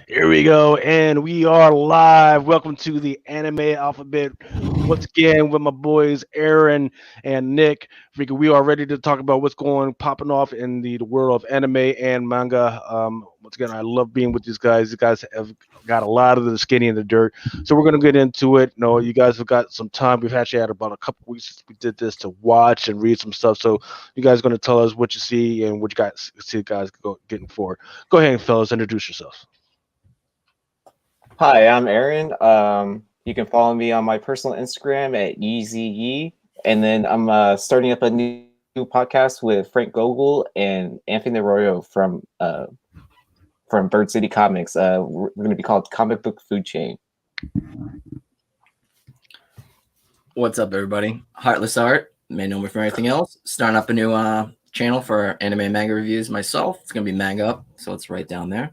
Here we go, and we are live. Welcome to the Anime Alphabet. Once again, with my boys Aaron and Nick. Freaking, we are ready to talk about what's popping off in the world of anime and manga. Once again, I love being with these guys. These guys have got a lot of the skinny in the dirt, so we're gonna get into it. No, you guys have got some time. We've actually had about a couple weeks since we did this to watch and read some stuff. So you guys are gonna tell us what you see and what you guys see. Guys, getting forward. Go ahead, fellas, introduce yourselves. Hi, I'm Aaron. You can follow me on my personal Instagram at YeezyYee. And then I'm starting up a new podcast with Frank Gogol and Anthony Arroyo from Bird City Comics. We're going to be called Comic Book Food Chain. What's up, everybody? Heartless Art, may know me from everything else. Starting up a new channel for anime and manga reviews myself. It's going to be Manga Up, so it's right down there.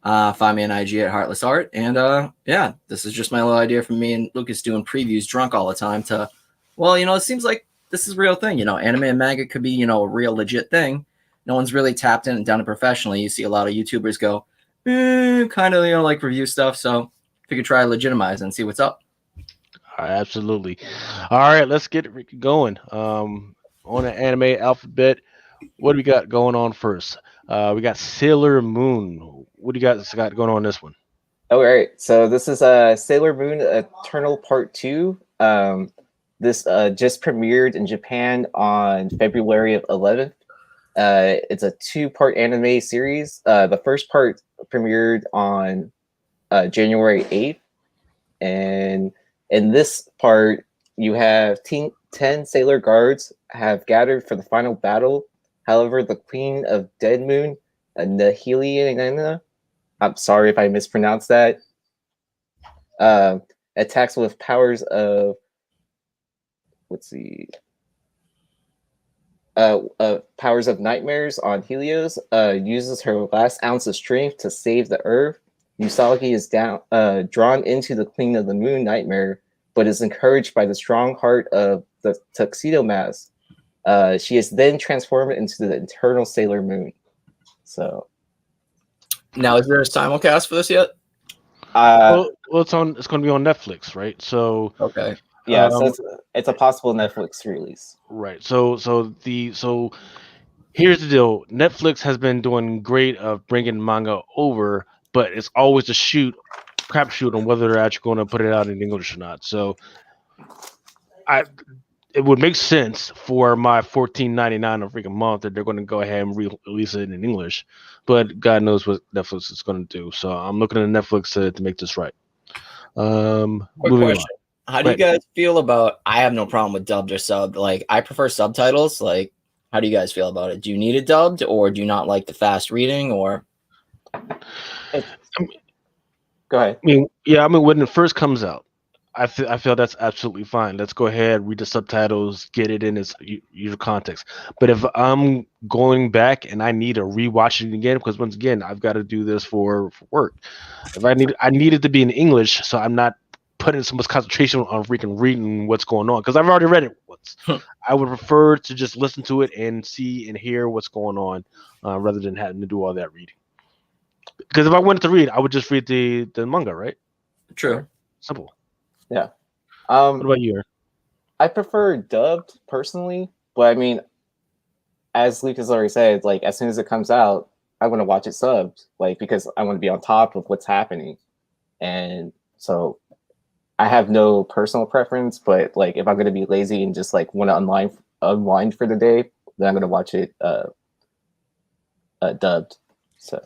Find me on IG at Heartless Art. And yeah, this is just my little idea from me and Lucas doing previews drunk all the time to, well, it seems like this is a real thing. Anime and manga could be, a real legit thing. No one's really tapped in and done it professionally. You see a lot of YouTubers go, kind of, like review stuff. So if you could try to legitimize and see what's up. Absolutely. All right, let's get it going. On the anime alphabet, what do we got going on first? We got Sailor Moon. What do you guys got going on this one? All right, so this is Sailor Moon Eternal Part 2. This just premiered in Japan on February of 11th. It's a 2-part anime series. The first part premiered on January 8th. And in this part, you have 10 Sailor Guards have gathered for the final battle. However, the Queen of Dead Moon, Nahiliana, I'm sorry if I mispronounced that, attacks with powers of, powers of nightmares on Helios, uses her last ounce of strength to save the Earth. Usagi is drawn into the Queen of the Moon nightmare, but is encouraged by the strong heart of the Tuxedo Mask. She is then transformed into the Eternal Sailor Moon. So, now, is there a simulcast for this yet? Well, it's going to be on Netflix, right? So okay, yeah, so it's a possible Netflix release. Right. So here's the deal. Netflix has been doing great of bringing manga over, but it's always a crapshoot on whether they're actually going to put it out in English or not. So it would make sense for my $14.99 a freaking month that they're going to go ahead and release it in English, but God knows what Netflix is going to do. So I'm looking at Netflix to make this right. Quick question. How do you guys feel about, I have no problem with dubbed or sub. Like, I prefer subtitles. Like, how do you guys feel about it? Do you need it dubbed, or do you not like the fast reading, or? Go ahead. When it first comes out, I feel that's absolutely fine. Let's go ahead, read the subtitles, get it in its usual context. But if I'm going back and I need to rewatch it again, because once again, I've got to do this for work. If I need it to be in English, so I'm not putting so much concentration on freaking reading what's going on, because I've already read it once. I would prefer to just listen to it and see and hear what's going on, rather than having to do all that reading. Because if I wanted to read, I would just read the manga, right? True. Simple. Yeah. What about you? I prefer dubbed personally, but I mean, as Lucas already said, like as soon as it comes out, I want to watch it subbed, like because I want to be on top of what's happening, and so I have no personal preference. But like if I'm gonna be lazy and just like want to unwind for the day, then I'm gonna watch it dubbed. So.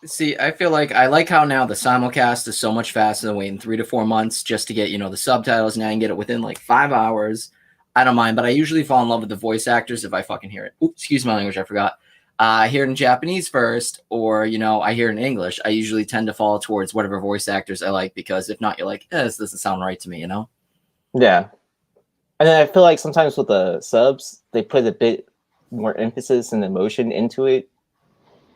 See, I feel like I like how now the simulcast is so much faster than waiting 3 to 4 months just to get, the subtitles. Now you can get it within like 5 hours. I don't mind, but I usually fall in love with the voice actors if I fucking hear it. Oops, excuse my language, I forgot. I hear it in Japanese first, or, I hear it in English. I usually tend to fall towards whatever voice actors I like, because if not, you're like, this doesn't sound right to me, Yeah. And then I feel like sometimes with the subs, they put a bit more emphasis and emotion into it.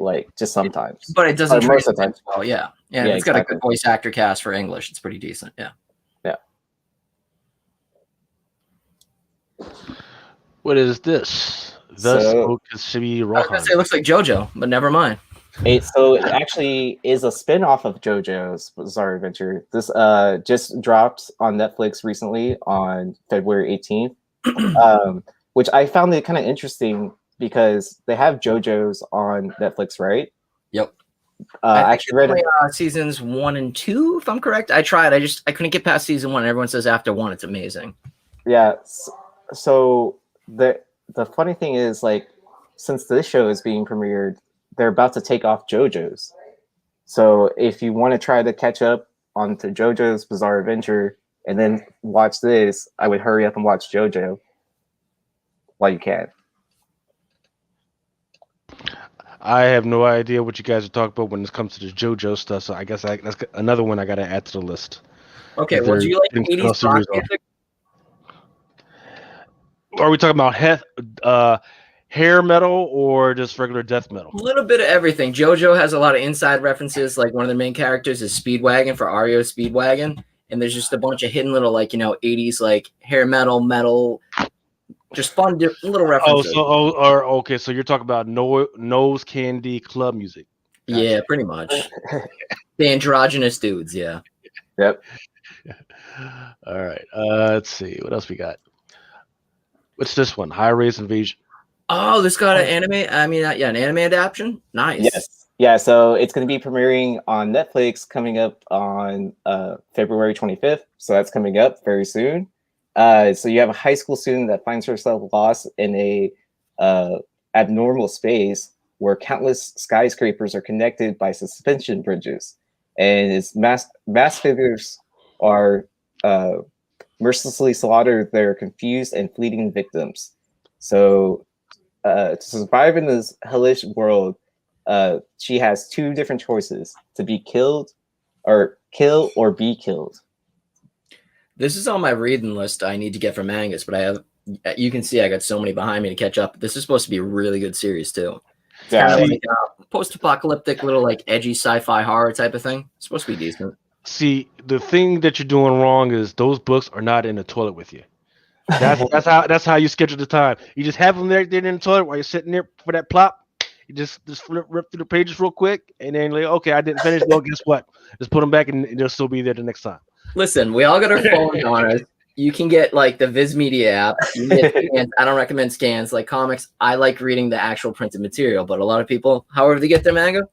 Like just sometimes, but it doesn't most of the time. Well, yeah, it's exactly. Got a good voice actor cast for English. It's pretty decent. Yeah. What is this? So, Okasubi Rohan. I was gonna say it looks like JoJo, but never mind. So it actually is a spin-off of JoJo's Bizarre Adventure. This just dropped on Netflix recently on February 18th, which I found it kind of interesting because they have JoJo's on Netflix, right? Yep. I actually read seasons 1 and 2, if I'm correct. I tried. I couldn't get past season 1. Everyone says after 1 it's amazing. Yeah. So the funny thing is, like, since this show is being premiered, they're about to take off JoJo's. So if you want to try to catch up onto JoJo's Bizarre Adventure and then watch this, I would hurry up and watch JoJo while you can. I have no idea what you guys are talking about when it comes to the JoJo stuff, so I guess that's another one I got to add to the list. Okay, well, do you like 80s rock music? Are we talking about hair metal or just regular death metal? A little bit of everything. JoJo has a lot of inside references. Like one of the main characters is Speedwagon for REO Speedwagon, and there's just a bunch of hidden little 80s like hair metal, just fun little references. Okay, so you're talking about nose candy club music. Gotcha. Yeah, pretty much. The androgynous dudes, yeah. Yep. All right. Let's see what else we got. What's this one? High Race Invasion. Oh, this got an anime. An anime adaptation. Nice. Yes. Yeah. So it's going to be premiering on Netflix coming up on February 25th. So that's coming up very soon. So you have a high school student that finds herself lost in a abnormal space where countless skyscrapers are connected by suspension bridges, and its mass figures are mercilessly slaughter their confused and fleeting victims. So to survive in this hellish world, she has two different choices: to be killed, or kill or be killed. This is on my reading list I need to get from mangas, but you can see I got so many behind me to catch up. This is supposed to be a really good series too. Yeah. Kind of like post-apocalyptic, little edgy sci-fi horror type of thing. It's supposed to be decent. See, the thing that you're doing wrong is those books are not in the toilet with you. That's how you schedule the time. You just have them there in the toilet while you're sitting there for that plop. You just rip through the pages real quick, and then okay, I didn't finish. Well, guess what? Just put them back, and they'll still be there the next time. Listen, we all got our phones on us. You can get the Viz Media app. You can get scans. I don't recommend scans like comics. I like reading the actual printed material, but a lot of people, however they get their manga,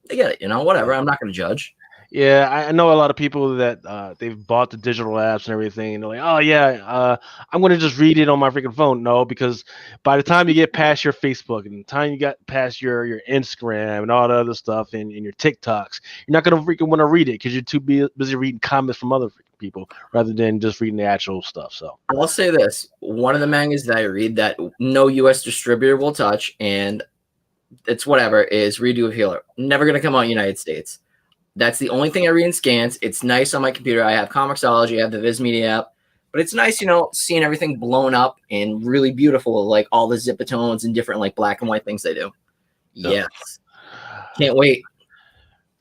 they get it. Whatever. I'm not going to judge. Yeah, I know a lot of people that they've bought the digital apps and everything, and they're like, "Oh yeah, I'm gonna just read it on my freaking phone." No, because by the time you get past your Facebook and the time you got past your Instagram and all the other stuff and your TikToks, you're not gonna freaking want to read it because you're too busy reading comments from other freaking people rather than just reading the actual stuff. So I'll say this: one of the mangas that I read that no U.S. distributor will touch, and it's whatever, is Redo of Healer. Never gonna come out in the United States. That's the only thing I read in scans. It's nice on my computer. I have Comixology. I have the Viz Media app. But it's nice, seeing everything blown up and really beautiful, like all the zipatones and different black and white things they do. No. Yes. Can't wait.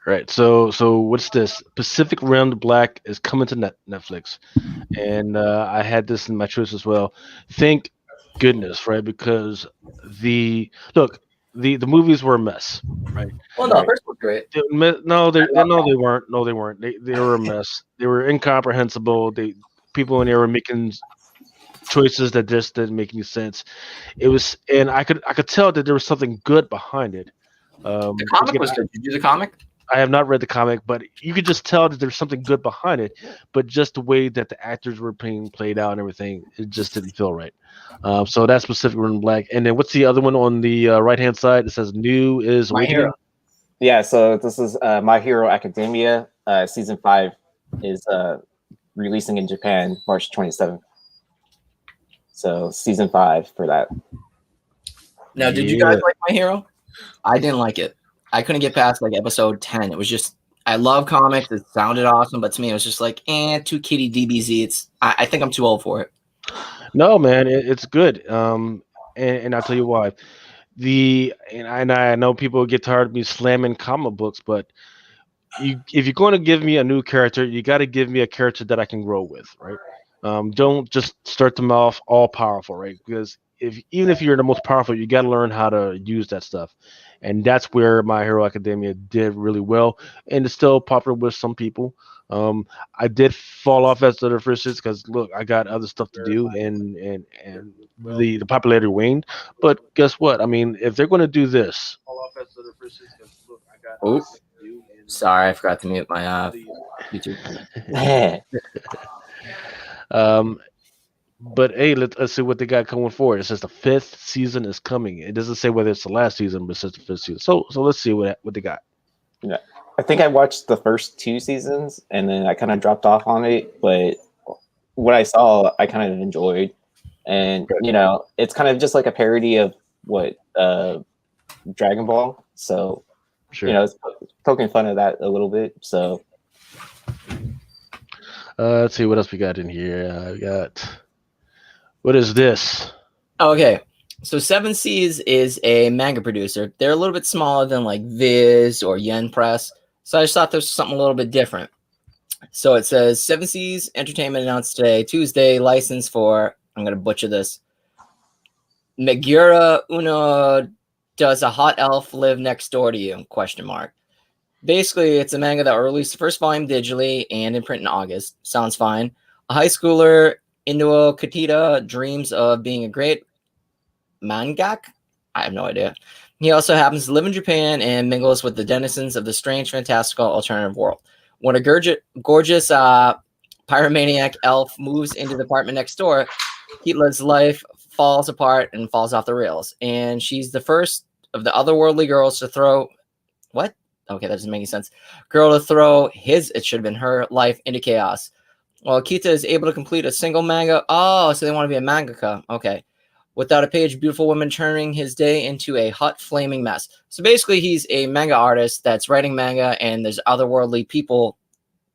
Right. So what's this? Pacific Rim the Black is coming to Netflix. And I had this in my choice as well. Thank goodness, right? Because the movies were a mess, right? Well, no, first was great. No, they weren't. No, they weren't. They were a mess. They were incomprehensible. People in there were making choices that just didn't make any sense. It was, and I could tell that there was something good behind it. The comic was good. Did you do the comic? I have not read the comic, but you could just tell that there's something good behind it. But just the way that the actors were being played out and everything, it just didn't feel right. So that's Pacific Rim Black. And then what's the other one on the right-hand side? It says New is My Awakening. Hero. Yeah, so this is My Hero Academia. Season 5 is releasing in Japan March 27th. So season 5 for that. Now, did you guys like My Hero? I didn't like it. I couldn't get past episode 10. It was just, I love comics. It sounded awesome, but to me, it was just too kiddie DBZ. I think I'm too old for it. No, man, it's good. And I'll tell you why. And I know people get tired of me slamming comic books, but if you're going to give me a new character, you got to give me a character that I can grow with, right? Don't just start them off all powerful, right? Because even if you're the most powerful, you got to learn how to use that stuff, and that's where My Hero Academia did really well, and it's still popular with some people. I did fall off after the first season because look, I got other stuff to do, and the popularity waned. But guess what? I mean, if they're going to do this, Oh, sorry, I forgot to mute my YouTube. But hey, let's see what they got coming forward. It says the 5th season is coming. It doesn't say whether it's the last season, but it says the 5th season. So let's see what they got. Yeah, I think I watched the first 2 seasons and then I kind of dropped off on it. But what I saw, I kind of enjoyed, and it's kind of just like a parody of what Dragon Ball. So Sure. it's poking fun of that a little bit. So let's see what else we got in here. We got. What is this? Okay, so Seven Seas is a manga producer. They're a little bit smaller than like Viz or Yen Press, so I just thought there was something a little bit different. So it says Seven Seas Entertainment announced today, Tuesday, license for, I'm going to butcher this, Megura Uno Does a Hot Elf Live Next Door to You? ? Basically, it's a manga that released the first volume digitally and in print in August. Sounds fine. A high schooler, Inuo Katita, dreams of being a great mangak. I have no idea. He also happens to live in Japan and mingles with the denizens of the strange, fantastical alternative world. When a gorgeous pyromaniac elf moves into the apartment next door, Kitla's life falls apart and falls off the rails. And she's the first of the otherworldly girls to throw... What? Okay, that doesn't make any sense. Girl to throw it should have been her life into chaos. Well, Kita is able to complete a single manga. Oh, so they want to be a mangaka. Okay. Without a page, beautiful woman turning his day into a hot, flaming mess. So basically, he's a manga artist that's writing manga, and there's otherworldly people.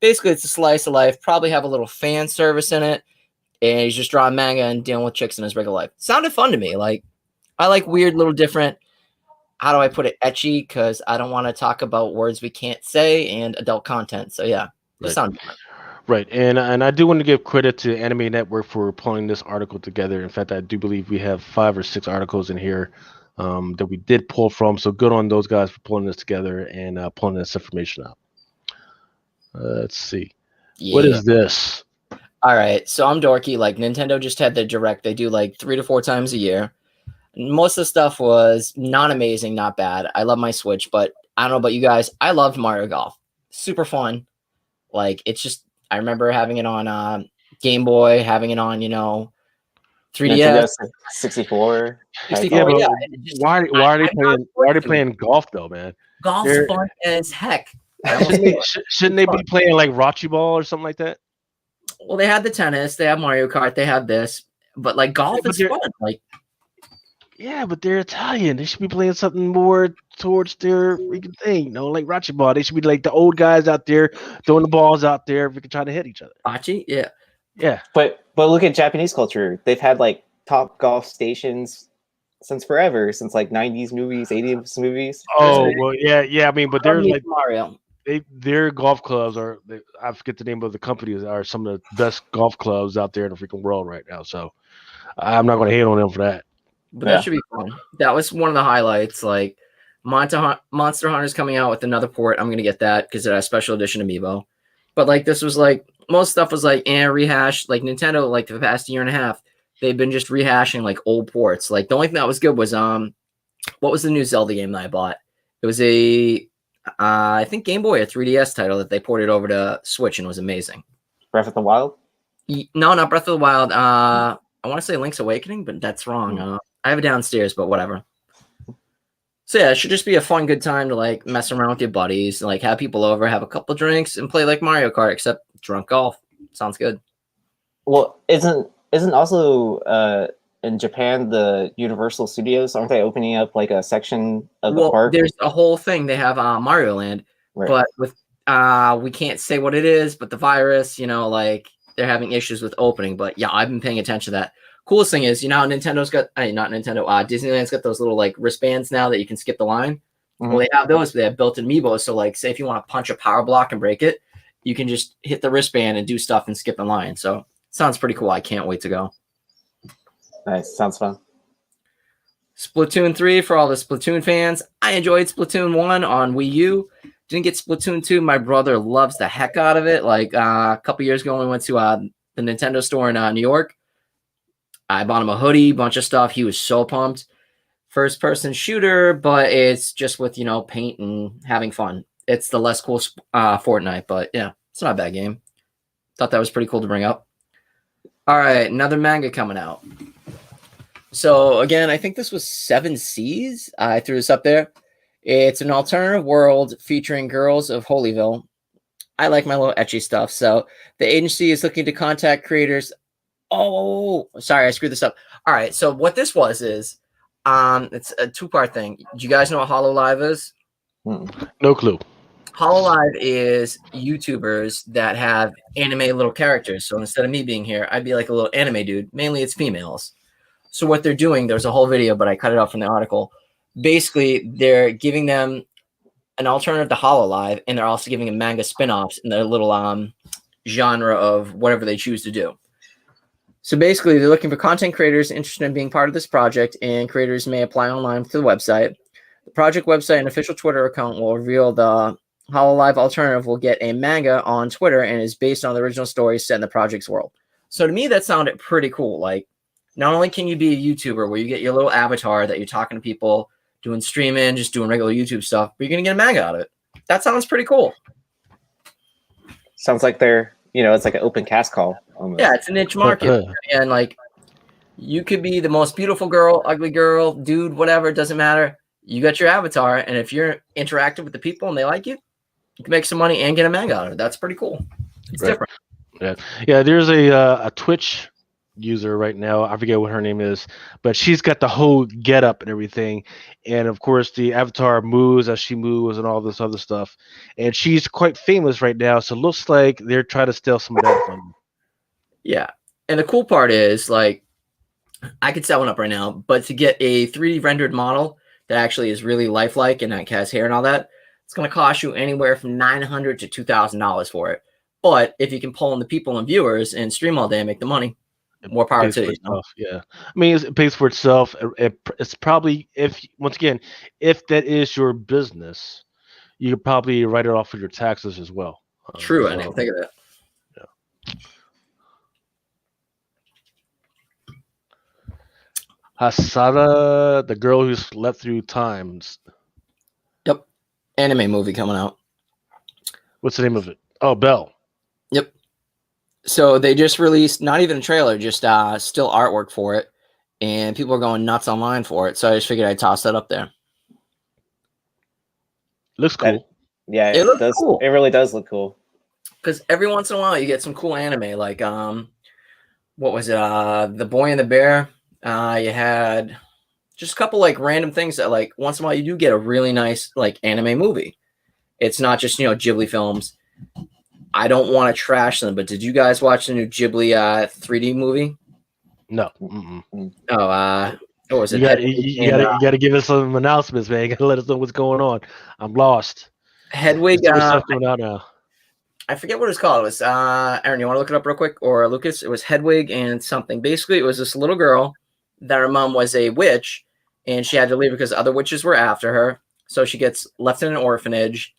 Basically, it's a slice of life. Probably have a little fan service in it. And he's just drawing manga and dealing with chicks in his regular life. Sounded fun to me. Like, I like weird, little different, how do I put it, ecchi, because I don't want to talk about words we can't say and adult content. So, yeah, it sounds different. Right, and I do want to give credit to Anime Network for pulling this article together. In fact, I do believe we have 5 or 6 articles in here that we did pull from. So good on those guys for pulling this together and pulling this information out. Let's see. Yeah. What is this? All right, so I'm dorky. Like, Nintendo just had their Direct. They do like 3 to 4 times a year. Most of the stuff was not amazing, not bad. I love my Switch, but I don't know about you guys. I loved Mario Golf. Super fun. Like, it's just, I remember having it on Game Boy, having it on, 3DS, 64. Yeah, but why are they playing golf though, man? Golf's fun as heck. Shouldn't they be playing like Bocce ball or something like that? Well, they had the tennis, they have Mario Kart, they have this, but like golf is fun. Like, yeah, but they're Italian. They should be playing something more towards their freaking thing, like Bocce ball. They should be like the old guys out there throwing the balls out there. We can try to hit each other. Bocce, yeah. Yeah, but look at Japanese culture. They've had like top golf stations since forever, since like 90s movies, 80s movies. Oh well, yeah. I mean, but they're like Mario. Their golf clubs I forget the name of the companies, are some of the best golf clubs out there in the freaking world right now. So I'm not going to hate on them for that. But that should be fun. That was one of the highlights. Like Monster Hunter's coming out with another port. I'm going to get that because it has special edition amiibo. But like this was like most stuff was like rehash. Like Nintendo, like the past year and a half, they've been just rehashing like old ports. Like the only thing that was good was what was the new Zelda game that I bought? It was I think Game Boy or 3DS title that they ported over to Switch and was amazing. Breath of the Wild? No, not Breath of the Wild. I want to say Link's Awakening, but that's wrong. I have it downstairs, but whatever. So yeah, it should just be a fun, good time to like mess around with your buddies, like have people over, have a couple drinks, and play like Mario Kart, except drunk golf. Sounds good. Well, isn't also in Japan the Universal Studios, aren't they opening up like a section of the park? There's a whole thing. They have Mario Land, right. But with we can't say what it is, but the virus, like they're having issues with opening. But yeah, I've been paying attention to that. Coolest thing is, Nintendo's got, not Nintendo, Disneyland's got those little like wristbands now that you can skip the line. Mm-hmm. Well, they have those, but they have built-in amiibo. So like, say if you want to punch a power block and break it, you can just hit the wristband and do stuff and skip the line. So sounds pretty cool. I can't wait to go. Nice. Sounds fun. Splatoon 3 for all the Splatoon fans. I enjoyed Splatoon 1 on Wii U. Didn't get Splatoon 2. My brother loves the heck out of it. Like a couple years ago, when we went to the Nintendo store in New York. I bought him a hoodie, bunch of stuff. He was so pumped. First person shooter, but it's just with, paint and having fun. It's the less cool Fortnite, but yeah, it's not a bad game. Thought that was pretty cool to bring up. All right, another manga coming out. So again, I think this was 7 Seas. I threw this up there. It's an alternative world featuring girls of Holyville. I like my little ecchi stuff. So the agency is looking to contact creators. Oh, sorry, I screwed this up. All right, so what this is, it's a 2-part thing. Do you guys know what HoloLive is? No clue. HoloLive is YouTubers that have anime little characters. So instead of me being here, I'd be like a little anime dude. Mainly it's females. So what they're doing, there's a whole video, but I cut it off from the article. Basically, they're giving them an alternative to HoloLive, and they're also giving them manga spin-offs in their little genre of whatever they choose to do. So basically, they're looking for content creators interested in being part of this project, and creators may apply online to the website. The project website and official Twitter account will reveal the HoloLive alternative will get a manga on Twitter and is based on the original story set in the project's world. So to me, that sounded pretty cool. Like, not only can you be a YouTuber where you get your little avatar that you're talking to people, doing streaming, just doing regular YouTube stuff, but you're going to get a manga out of it. That sounds pretty cool. Sounds like they're, it's like an open cast call. Almost. Yeah, it's a niche market. And like, you could be the most beautiful girl, ugly girl, dude, whatever, it doesn't matter. You got your avatar, and if you're interactive with the people and they like you, you can make some money and get a manga out of it. That's pretty cool. It's different. Yeah. There's a Twitch user right now. I forget what her name is, but she's got the whole get up and everything. And of course, the avatar moves as she moves and all this other stuff. And she's quite famous right now. So it looks like they're trying to steal some of that from you. Yeah. And the cool part is, like, I could set one up right now, but to get a 3D rendered model that actually is really lifelike and like has hair and all that, it's going to cost you anywhere from $900 to $2,000 for it. But if you can pull in the people and viewers and stream all day and make the money, more power to you. Yeah, I mean, it pays for itself. It's probably, if that is your business, you could probably write it off for your taxes as well. True, I didn't think of that. Yeah. Hasara, the girl who slept through times. Yep, anime movie coming out. What's the name of it? Oh, Belle. Yep. So they just released not even a trailer, just still artwork for it, and people are going nuts online for it. So I just figured I'd toss that up there. Looks cool. Yeah, it does. Cool. It really does look cool. Because every once in a while you get some cool anime, like what was it? The Boy and the Bear. You had just a couple like random things that like once in a while you do get a really nice like anime movie. It's not just Ghibli films. I don't want to trash them, but did you guys watch the new Ghibli 3D movie? No. Oh, what was it? You got to give us some announcements, man. You got to let us know what's going on. I'm lost. Hedwig. Stuff going out now. I forget what it's called. It was Aaron. You want to look it up real quick, or Lucas? It was Hedwig and something. Basically, it was this little girl that her mom was a witch, and she had to leave because other witches were after her. So she gets left in an orphanage,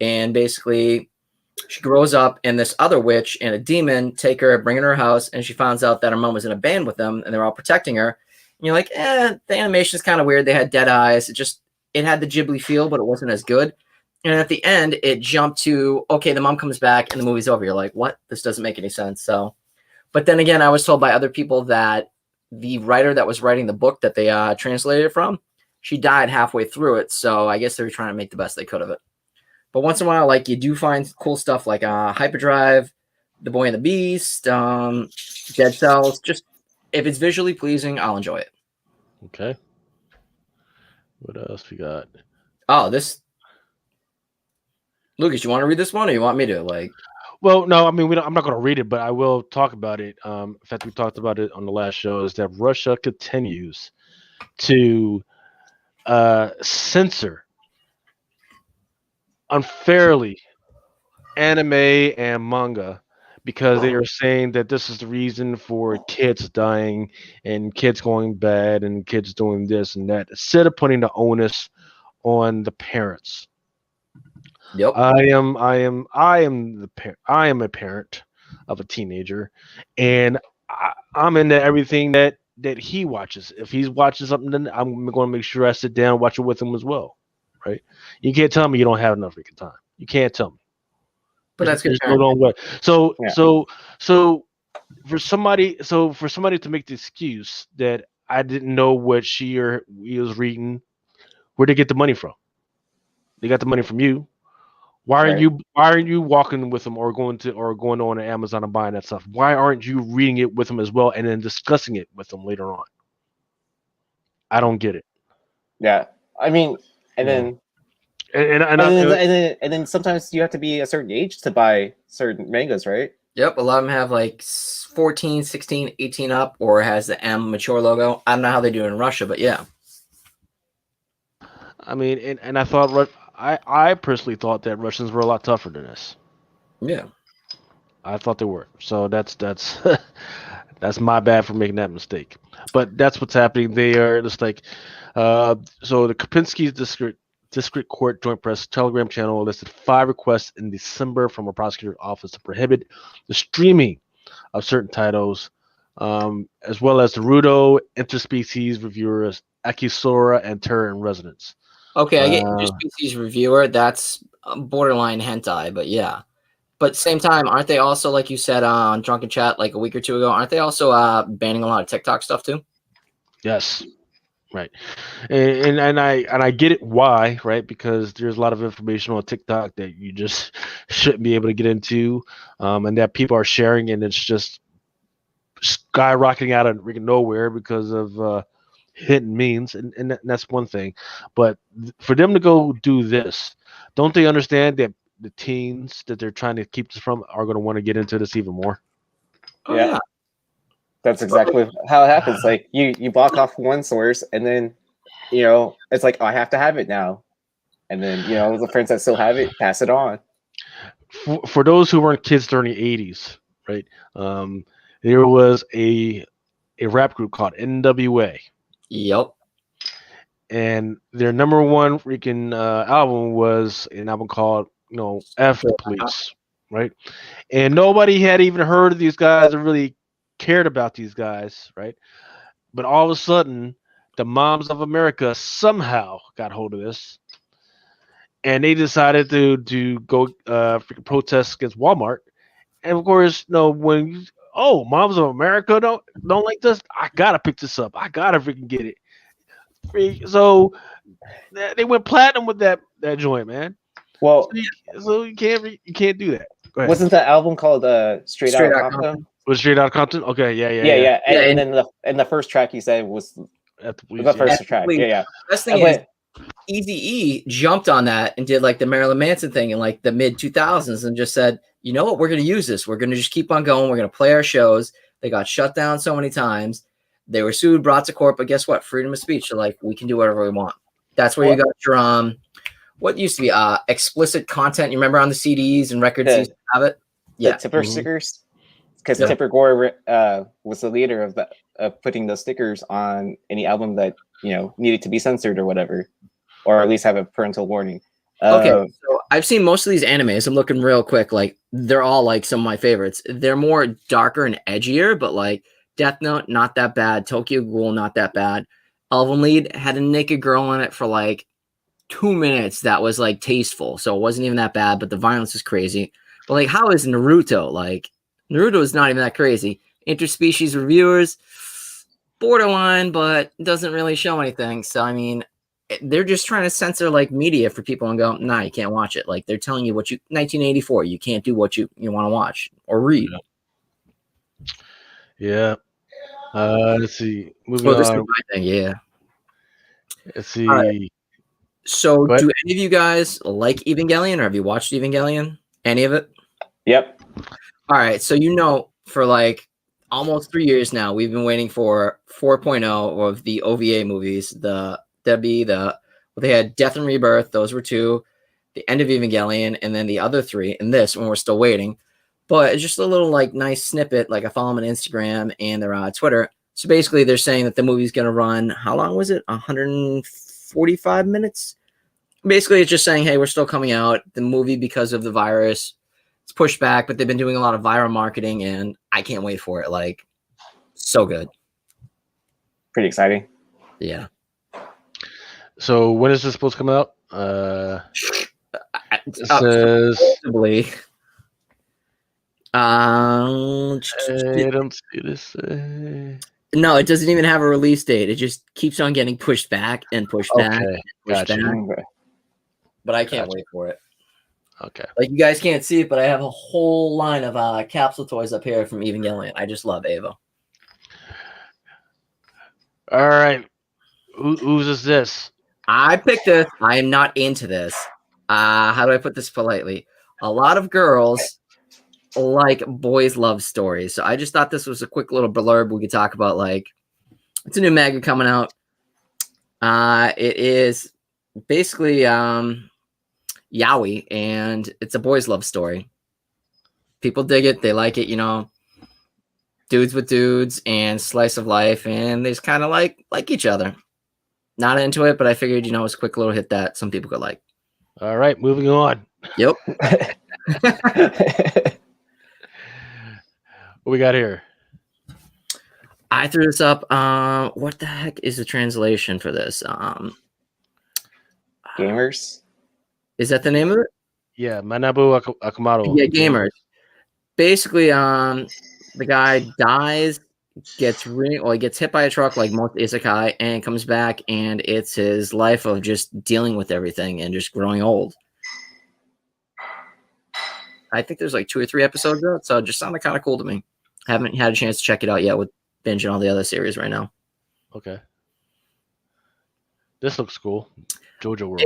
and basically she grows up, and this other witch and a demon take her, bring her to her house, and she finds out that her mom was in a band with them, and they're all protecting her. And you're like, the animation's kind of weird. They had dead eyes. It had the Ghibli feel, but it wasn't as good. And at the end, it jumped to, okay, the mom comes back, and the movie's over. You're like, what? This doesn't make any sense. So, but then again, I was told by other people that the writer that was writing the book that they translated it from, she died halfway through it. So I guess they were trying to make the best they could of it. But once in a while, like you do find cool stuff like Hyperdrive, The Boy and the Beast, Dead Cells. Just if it's visually pleasing, I'll enjoy it. Okay. What else we got? Oh, this. Lucas, you want to read this one, or you want me to? Like, well, no, I mean, I'm not going to read it, but I will talk about it. In fact, we talked about it on the last show. Is that Russia continues to censor unfairly anime and manga because they are saying that this is the reason for kids dying and kids going bad and kids doing this and that, instead of putting the onus on the parents. Yep. I am the parent. I am a parent of a teenager, and I'm into everything that he watches. If he's watching something, then I'm going to make sure I sit down and watch it with him as well. Right? You can't tell me you don't have enough freaking time. You can't tell me. But that's good. There's no way. So Yeah. so for somebody to make the excuse that I didn't know what she or he was reading, where'd they get the money from? They got the money from you. Why aren't you walking with them or going on Amazon and buying that stuff? Why aren't you reading it with them as well and then discussing it with them later on? I don't get it. Yeah, I mean, and then and then sometimes you have to be a certain age to buy certain mangas, right? Yep, a lot of them have like 14, 16, 18 up, or it has the M mature logo. I don't know how they do it in Russia, but yeah. I mean, and I thought I personally thought that Russians were a lot tougher than this. Yeah. I thought they were. So that's that's my bad for making that mistake. But that's what's happening. They are just like so the Kopinski's District Court Joint Press Telegram channel listed 5 requests in December from a prosecutor's office to prohibit the streaming of certain titles, as well as Naruto, interspecies reviewers, Akisora, and Terror in Residence. Okay, I get interspecies reviewer. That's borderline hentai, but yeah. But same time, aren't they also, like you said on Drunken Chat like a week or two ago, aren't they also banning a lot of TikTok stuff too? Yes. Right, and I get it why, right? Because there's a lot of information on TikTok that you just shouldn't be able to get into, and that people are sharing, and it's just skyrocketing out of nowhere because of hidden means, and that's one thing. But for them to go do this, don't they understand that the teens that they're trying to keep this from are going to want to get into this even more? Oh, yeah. That's exactly how it happens. Like you block off one source, and then it's like, oh, I have to have it now, and then the friends that still have it pass it on. For those who weren't kids during the '80s, right? There was a rap group called NWA. Yep. And their number one freaking album was an album called F the Police, right? And nobody had even heard of these guys or really cared about these guys, right? But all of a sudden, the moms of America somehow got hold of this, and they decided to go protest against Walmart. And of course, when moms of America don't like this, I gotta pick this up. I gotta freaking get it. So they went platinum with that joint, man. Well, so you can't do that. Wasn't the album called Straight Outta Compton? Was Straight Outta Compton? Okay, yeah. And then the first track you said was the first track. Yeah. Best thing is, Eazy-E jumped on that and did like the Marilyn Manson thing in like the mid 2000s and just said, you know what, we're going to use this. We're going to just keep on going. We're going to play our shows. They got shut down so many times. They were sued, brought to court, but guess what? Freedom of speech. They're like, we can do whatever we want. That's where you got your what used to be explicit content. You remember on the CDs and records used to have it? Yeah, the Tipper stickers. Because Tipper Gore was the leader of putting those stickers on any album that needed to be censored or whatever, or at least have a parental warning. Okay, so I've seen most of these animes. I'm looking real quick. Like they're all like some of my favorites. They're more darker and edgier, but like Death Note, not that bad. Tokyo Ghoul, not that bad. Elven Lied had a naked girl in it for like 2 minutes. That was like tasteful, so it wasn't even that bad. But the violence is crazy. But like, how is Naruto? Like Naruto is not even that crazy. Interspecies reviewers, borderline, but doesn't really show anything. So I mean, they're just trying to censor like media for people and go, nah, you can't watch it. Like they're telling you 1984, you can't do what you want to watch or read. Yeah. Let's see. Moving on. This is my thing, yeah. Let's see. Right. So, do any of you guys like Evangelion, or have you watched Evangelion? Any of it? Yep. All right. So for like almost 3 years now, we've been waiting for 4.0 of the OVA movies. They had Death and Rebirth. Those were 2. The end of Evangelion, and then the other 3. And this, when we're still waiting. but it's just a little like nice snippet. Like I follow them on Instagram and their Twitter. So basically, they're saying that the movie's going to run. How long was it? 145 minutes. Basically, it's just saying, hey, we're still coming out. The movie, because of the virus, it's pushed back, but they've been doing a lot of viral marketing, and I can't wait for it. Like, so good. Pretty exciting. Yeah. So when is this supposed to come out? It says Possibly. I don't see this. No, it doesn't even have a release date. It just keeps on getting pushed back and pushed back. Okay, And pushed gotcha. back. But I can't Gotcha. wait for it. Okay. Like, you guys can't see it, but I have a whole line of capsule toys up here from Evangelion. I just love Ava. All right. Whose is this? I picked this. I am not into this. How do I put this politely? A lot of girls like boys' love stories. So I just thought this was a quick little blurb we could talk about. Like, it's a new manga coming out. It is basically yaoi, and it's a boys' love story. People dig it. They like it, you know. Dudes with dudes and slice of life, and they just kind of like each other. Not into it, but I figured, you know, it's a quick little hit that some people could like. All right, moving on. Yep. What we got here? I threw this up. What the heck is the translation for this? Gamers. Is that the name of it? Yeah, Manabu Akamaru. Yeah, gamers. Basically, the guy dies, gets hit by a truck like most isekai, and comes back, and it's his life of just dealing with everything and just growing old. I think there's like 2 or 3 episodes of it, so it just sounded kind of cool to me. Haven't had a chance to check it out yet with binging all the other series right now. Okay. This looks cool. JoJo World.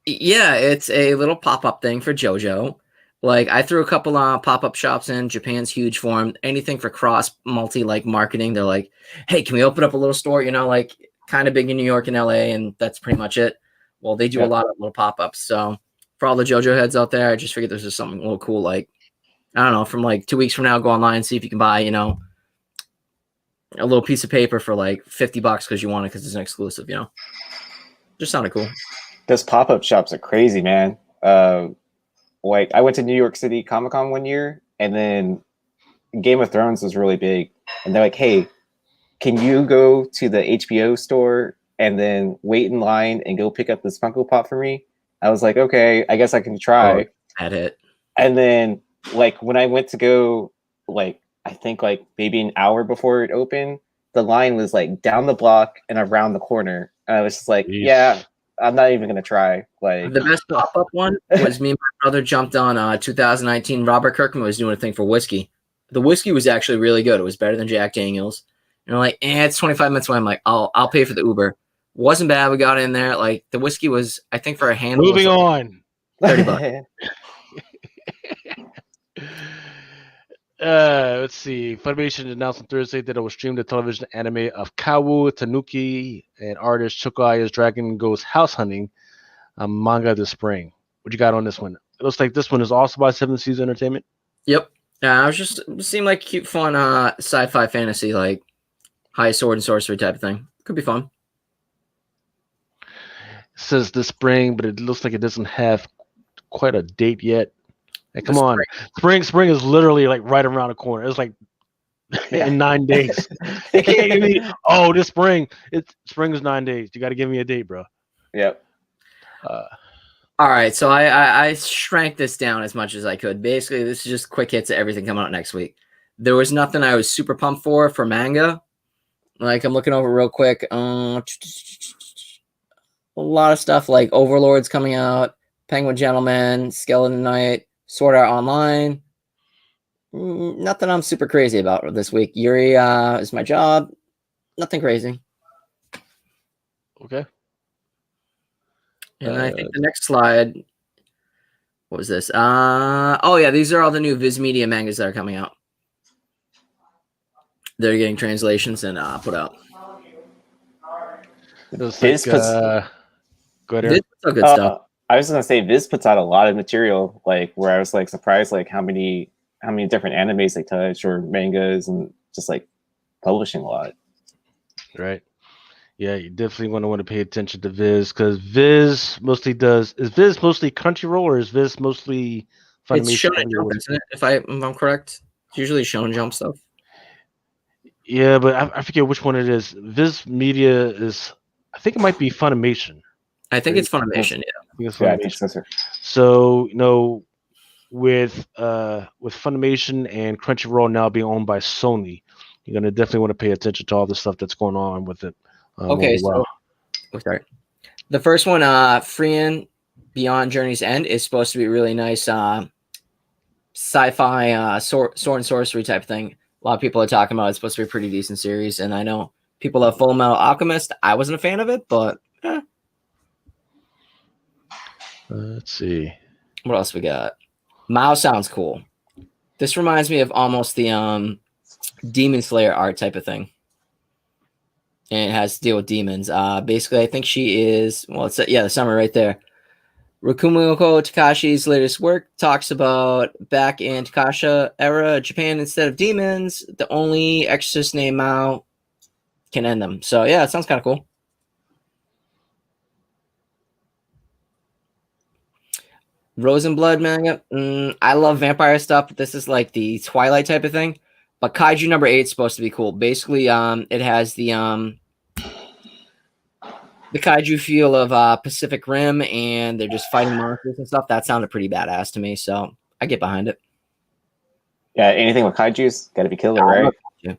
Yeah, it's a little pop-up thing for JoJo. Like, I threw a couple pop-up shops in. Japan's huge for them. Anything for cross-multi, like, marketing. They're like, hey, can we open up a little store? You know, like, kind of big in New York and LA, and that's pretty much it. Well, they do a lot of little pop-ups. So, for all the JoJo heads out there, I just figured this is something a little cool. Like, I don't know, from, like, 2 weeks from now, go online and see if you can buy, you know, a little piece of paper for, like, $50 because you want it because it's an exclusive, you know? Just sounded cool. Those pop-up shops are crazy, man. Like, I went to New York City Comic-Con one year, and then Game of Thrones was really big. And they're like, hey, can you go to the HBO store and then wait in line and go pick up this Funko Pop for me? I was like, okay, I guess I can try. Had it. And then, like, when I went to go, like, I think, like, maybe an hour before it opened, the line was, like, down the block and around the corner. And I was just like, yeah, I'm not even going to try. Like, the best pop-up one was me and my brother jumped on 2019. Robert Kirkman was doing a thing for whiskey. The whiskey was actually really good. It was better than Jack Daniels. And we're like, it's 25 minutes away. I'm like, I'll pay for the Uber. Wasn't bad. We got in there. Like, the whiskey was, I think, for a handle. Moving on. $30. Let's see. Funimation announced on Thursday that it will stream the television anime of Kawu Tanuki and artist Chokoya's Dragon Goes House Hunting manga this spring. What you got on this one? It looks like this one is also by Seven Seas Entertainment. Yep. It seemed like cute, fun sci-fi fantasy, like high sword and sorcery type of thing. Could be fun. It says this spring, but it looks like it doesn't have quite a date yet. Hey, come on. Spring is literally like right around the corner. It's like in 9 days. You can't give me, this spring. Spring is 9 days. You got to give me a date, bro. Yep. All right, so I shrank this down as much as I could. Basically, this is just quick hits of everything coming out next week. There was nothing I was super pumped for manga. Like, I'm looking over real quick. A lot of stuff like Overlord's coming out, Penguin Gentleman, Skeleton Knight, Sword Art Online. Nothing I'm super crazy about this week. Yuri is my job. Nothing crazy. Okay. And I think the next slide, what was this? These are all the new Viz Media mangas that are coming out. They're getting translations and put out. Viz go ahead. Viz puts good stuff. I was gonna say Viz puts out a lot of material, like where I was like surprised, like how many how many different animes they touch or mangas, and just like publishing a lot. Right. Yeah, you definitely want to pay attention to Viz, because Viz mostly does. Is Viz mostly Crunchyroll, or is Viz mostly It's Funimation? Shonen Jump, isn't it? If I'm correct, it's usually Shonen Jump stuff. Yeah, but I forget which one it is. Viz Media is. I think it might be Funimation. I think it's Funimation. Yeah. I think it's Yeah, I Funimation. think so, sir. So with Funimation and Crunchyroll now being owned by Sony, you're gonna definitely want to pay attention to all the stuff that's going on with it. Okay, so sorry. The first one, Freeing Beyond Journey's End, is supposed to be really nice sci-fi sword and sorcery type thing. A lot of people are talking about it's supposed to be a pretty decent series, and I know people love Full Metal Alchemist. I wasn't a fan of it, but let's see. What else we got? Mao sounds cool. This reminds me of almost the Demon Slayer art type of thing. And it has to deal with demons. Basically, I think she is, well, it's the summary right there. Rokumiko Takashi's latest work talks about back in Takasha era Japan, instead of demons, the only exorcist named Mao can end them. So yeah, it sounds kind of cool. Rose and Blood manga. I love vampire stuff, but this is like the Twilight type of thing. But Kaiju number 8 is supposed to be cool. Basically, it has the Kaiju feel of Pacific Rim, and they're just fighting monsters and stuff. That sounded pretty badass to me, so I get behind it. Yeah, anything with Kaiju's got to be killer, right? Yeah.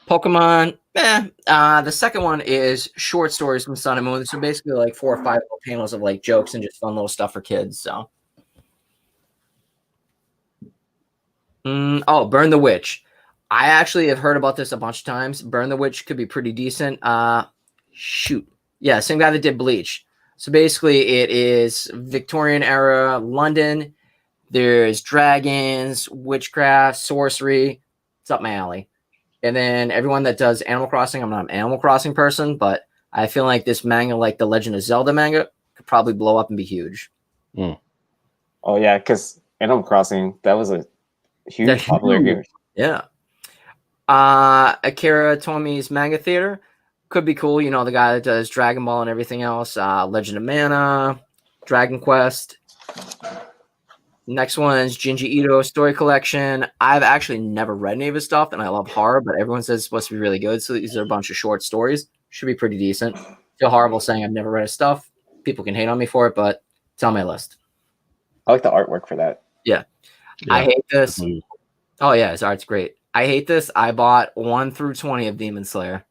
Pokemon. The second one is short stories from Sun and Moon. So basically, like 4 or 5 little panels of like jokes and just fun little stuff for kids. So, Burn the Witch. I actually have heard about this a bunch of times. Burn the Witch could be pretty decent. Yeah, same guy that did Bleach. So basically, it is Victorian era London. There's dragons, witchcraft, sorcery. It's up my alley. And then everyone that does Animal Crossing, I'm not an Animal Crossing person, but I feel like this manga, like the Legend of Zelda manga, could probably blow up and be huge. Oh yeah, because Animal Crossing, that was a huge popular game. Yeah. Akira Tomi's Manga Theater could be cool. You know, the guy that does Dragon Ball and everything else. Legend of Mana, Dragon Quest. Next one is Jinji Ito Story Collection. I've actually never read any of his stuff, and I love horror, but everyone says it's supposed to be really good. So these are a bunch of short stories. Should be pretty decent. Feel horrible saying I've never read his stuff. People can hate on me for it, but it's on my list. I like the artwork for that. Yeah. I hate this. Oh, yeah, his art's great. I hate this. I bought 1 through 20 of Demon Slayer.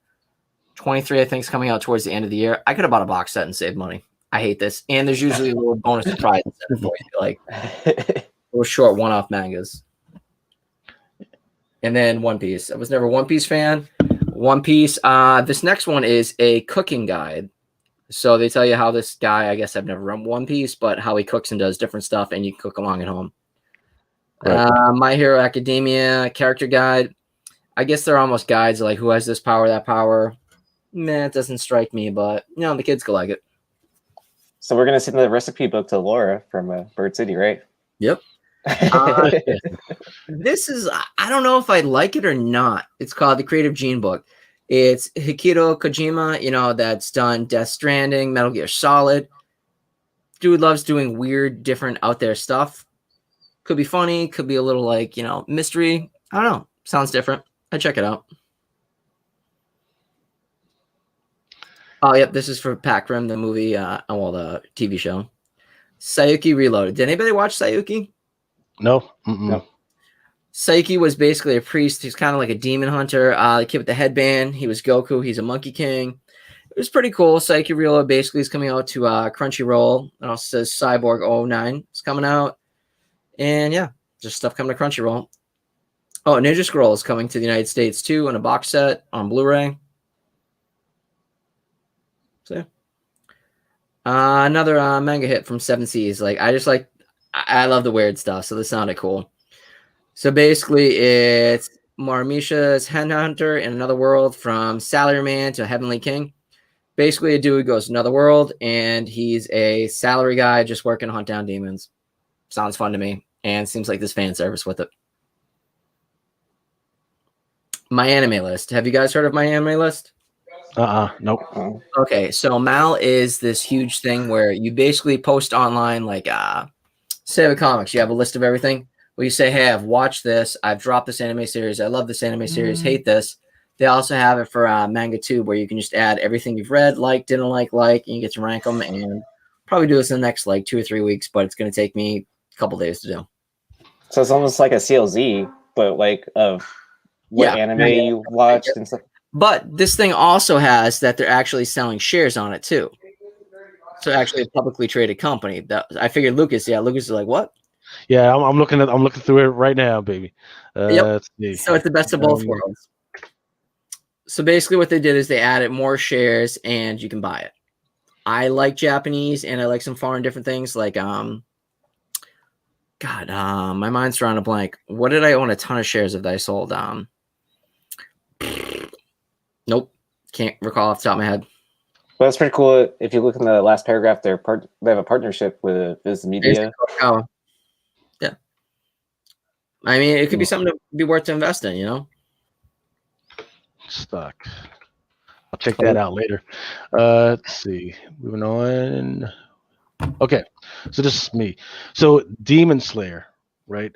23, I think, is coming out towards the end of the year. I could have bought a box set and saved money. I hate this. And there's usually a little bonus surprise instead for you, like little short one-off mangas. And then One Piece. I was never a One Piece fan. One Piece. This next one is a cooking guide. So they tell you how this guy, I guess I've never run One Piece, but how he cooks and does different stuff, and you can cook along at home. Right. My Hero Academia character guide. I guess they're almost guides, like who has this power, that power. Meh, it doesn't strike me, but you know, the kids could like it. So we're gonna send the recipe book to Laura from Bird City, right? Yep. This is, I don't know if I like it or not. It's called the Creative Gene Book. It's Hikiro Kojima, you know, that's done Death Stranding, Metal Gear Solid. Dude loves doing weird, different, out there stuff. Could be funny, could be a little like, you know, mystery. I don't know. Sounds different. I'd check it out. Oh, yep. This is for Pac Rim, the movie, the TV show. Sayuki Reloaded. Did anybody watch Sayuki? No. No. Sayuki was basically a priest. He's kind of like a demon hunter. The kid with the headband. He was Goku. He's a Monkey King. It was pretty cool. Sayuki Reloaded basically is coming out to Crunchyroll. It also says Cyborg 09 is coming out. And yeah, just stuff coming to Crunchyroll. Oh, Ninja Scroll is coming to the United States too in a box set on Blu-ray. So yeah. Another manga hit from Seven Seas. Like I love the weird stuff, so this sounded cool. So basically, it's Marmisha's Headhunter in another world, from salaryman to heavenly king. Basically, a dude goes to another world, and he's a salary guy just working to hunt down demons. Sounds fun to me, and seems like this fan service with it. My anime list. Have you guys heard of my anime list? Nope. Okay, so Mal is this huge thing where you basically post online, like, say with comics, you have a list of everything. Where you say, hey, I've watched this, I've dropped this anime series, I love this anime series, hate this. They also have it for Manga Tube, where you can just add everything you've read, like, didn't like, and you get to rank them. And probably do this in the next like 2 or 3 weeks, but it's going to take me a couple days to do. So it's almost like a CLZ, but like of what anime you watched and stuff. But this thing also has that they're actually selling shares on it too. So actually a publicly traded company. That I figured Lucas is like, what? Yeah, I'm looking through it right now, baby. Let's see. So it's the best of both worlds. So basically what they did is they added more shares and you can buy it. I like Japanese and I like some foreign different things like my mind's drawing a blank. What did I own a ton of shares of that I sold? Nope. Can't recall off the top of my head. Well, that's pretty cool. If you look in the last paragraph, they have a partnership with Viz Media. Oh. Yeah. I mean, it could be something to be worth to invest in, you know? Stock. I'll check that out later. Let's see. Moving on. Okay. So this is me. So Demon Slayer, right?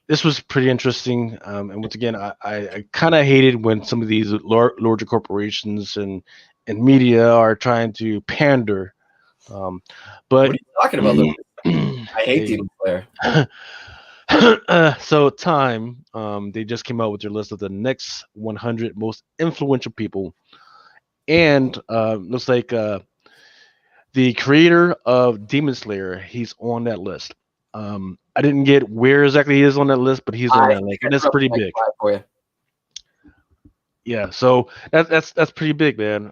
This was pretty interesting. And once again, I kind of hated when some of these larger corporations and media are trying to pander. But what are you talking about, Luke? I hate Demon Slayer. So Time, they just came out with their list of the next 100 most influential people, and looks like the creator of Demon Slayer, he's on that list. I didn't get where exactly he is on that list, but he's on that list, and it's pretty big. For you. Yeah, so that's pretty big, man.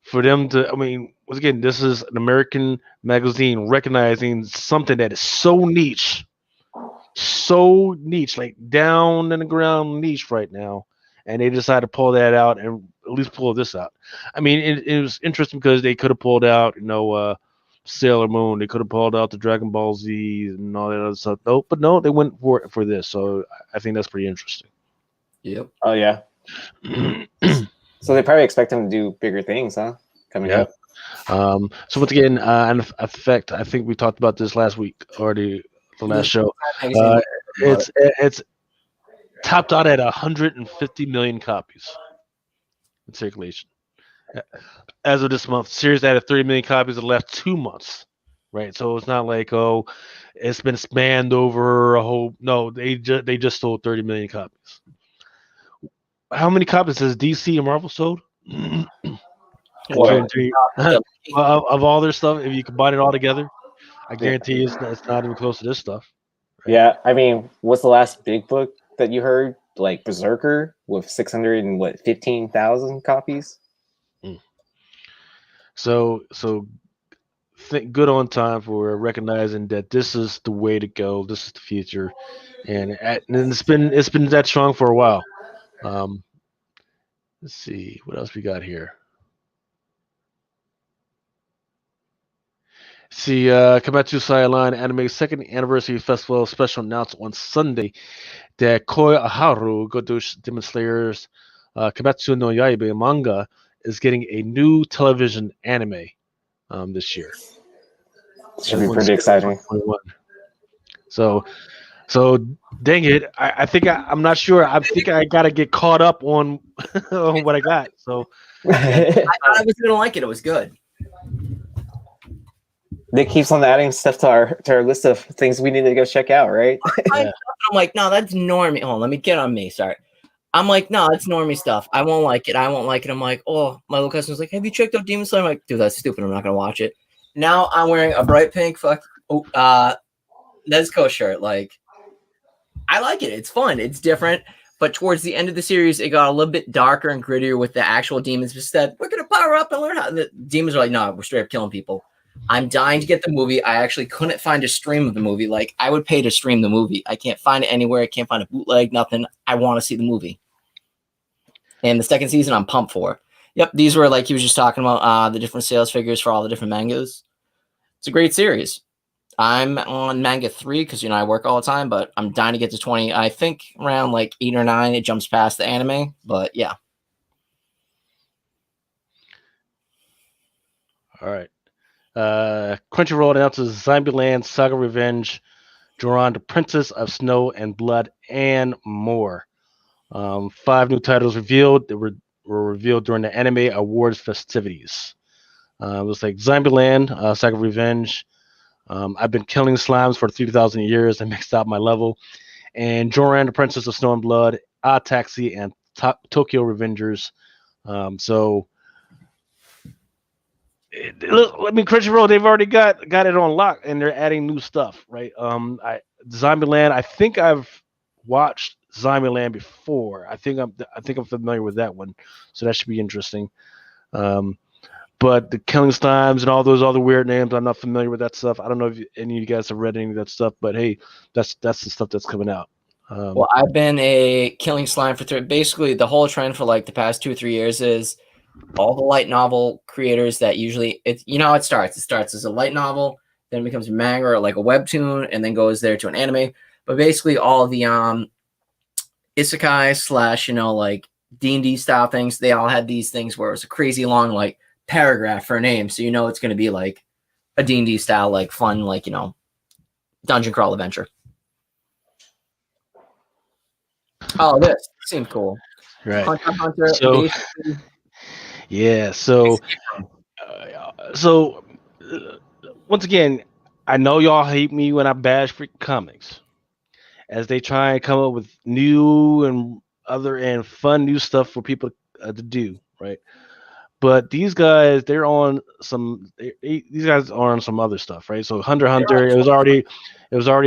For them to, I mean, once again, this is an American magazine recognizing something that is so niche, like down in the ground niche right now, and they decided to pull that out and at least pull this out. I mean, it was interesting because they could have pulled out, Sailor Moon. They could have pulled out the Dragon Ball Z and all that other stuff. No, but no, they went for this. So I think that's pretty interesting. Yep. Oh yeah. So they probably expect him to do bigger things, huh? Coming up. So once again, in fact, I think we talked about this last week or the last show. It's topped out at 150 million copies in circulation. As of this month, series added 30 million copies in the last 2 months, right? So it's not like, oh, it's been spanned over a whole. No, they just sold 30 million copies. How many copies has DC and Marvel sold? Of all their stuff, if you combine it all together, I guarantee it's not even close to this stuff. Right? Yeah, I mean, what's the last big book that you heard? Like Berserker with 615,000 copies. So good on Time for recognizing that this is the way to go. This is the future, and it's been that strong for a while. Let's see what else we got here. See, Komatsu Saiyan Anime Second Anniversary Festival special announced on Sunday that Koi Aharu Godosh Demon Slayer's Komatsu no Yaiba manga is getting a new television anime this year. Should be pretty exciting. So dang it! I think I'm not sure. I think I gotta get caught up on what I got. So I thought I was gonna like it. It was good. Nick keeps on adding stuff to our list of things we need to go check out, right? I'm like, no, that's normie. Hold on, let me get on me. Sorry. I'm like, no, that's normie stuff. I won't like it. I'm like, oh, my little cousin's like, have you checked out Demon Slayer? I'm like, dude, that's stupid. I'm not gonna watch it. Now I'm wearing a bright pink Nezuko shirt. Like, I like it. It's fun. It's different. But towards the end of the series, it got a little bit darker and grittier with the actual demons. Instead, we're gonna power up and learn how. The demons are like, no, we're straight up killing people. I'm dying to get the movie. I actually couldn't find a stream of the movie. Like, I would pay to stream the movie. I can't find it anywhere. I can't find a bootleg, nothing. I want to see the movie. And the second season, I'm pumped for. Yep, these were, like he was just talking about, the different sales figures for all the different mangas. It's a great series. I'm on manga 3 because I work all the time, but I'm dying to get to 20. I think around like 8 or 9, it jumps past the anime. But yeah. All right. Crunchyroll announces Zombieland Saga Revenge, Joran, the Princess of Snow and Blood, and more. 5 new titles revealed that were revealed during the Anime Awards festivities. It was like Zombieland, Saga Revenge. I've been killing slimes for 3,000 years and maxed out my level. And Joran, the Princess of Snow and Blood, Taxi, and Tokyo Revengers. Crunchyroll, they've already got it on lock, and they're adding new stuff, right? Zombieland. I think I've watched Zombieland before. I think I'm familiar with that one, so that should be interesting. But the Killing Slimes and all those other weird names, I'm not familiar with that stuff. I don't know if any of you guys have read any of that stuff, but hey, that's the stuff that's coming out. Well, I've been a killing slime for basically the whole trend for like the past 2 or 3 years is all the light novel creators that usually how it starts. It starts as a light novel, then it becomes a manga or like a webtoon, and then goes there to an anime. But basically all the isekai / like D&D style things, they all had these things where it was a crazy long like paragraph for a name, so it's going to be like a D&D style like fun like dungeon crawl adventure. Oh, this seemed cool. Right. Hunter. So, yeah. So once again, I know y'all hate me when I bash freaking comics, as they try and come up with new and fun new stuff for people to do, right? But these guys, they're on some. These guys are on some other stuff, right? So Hunter x Hunter, it was already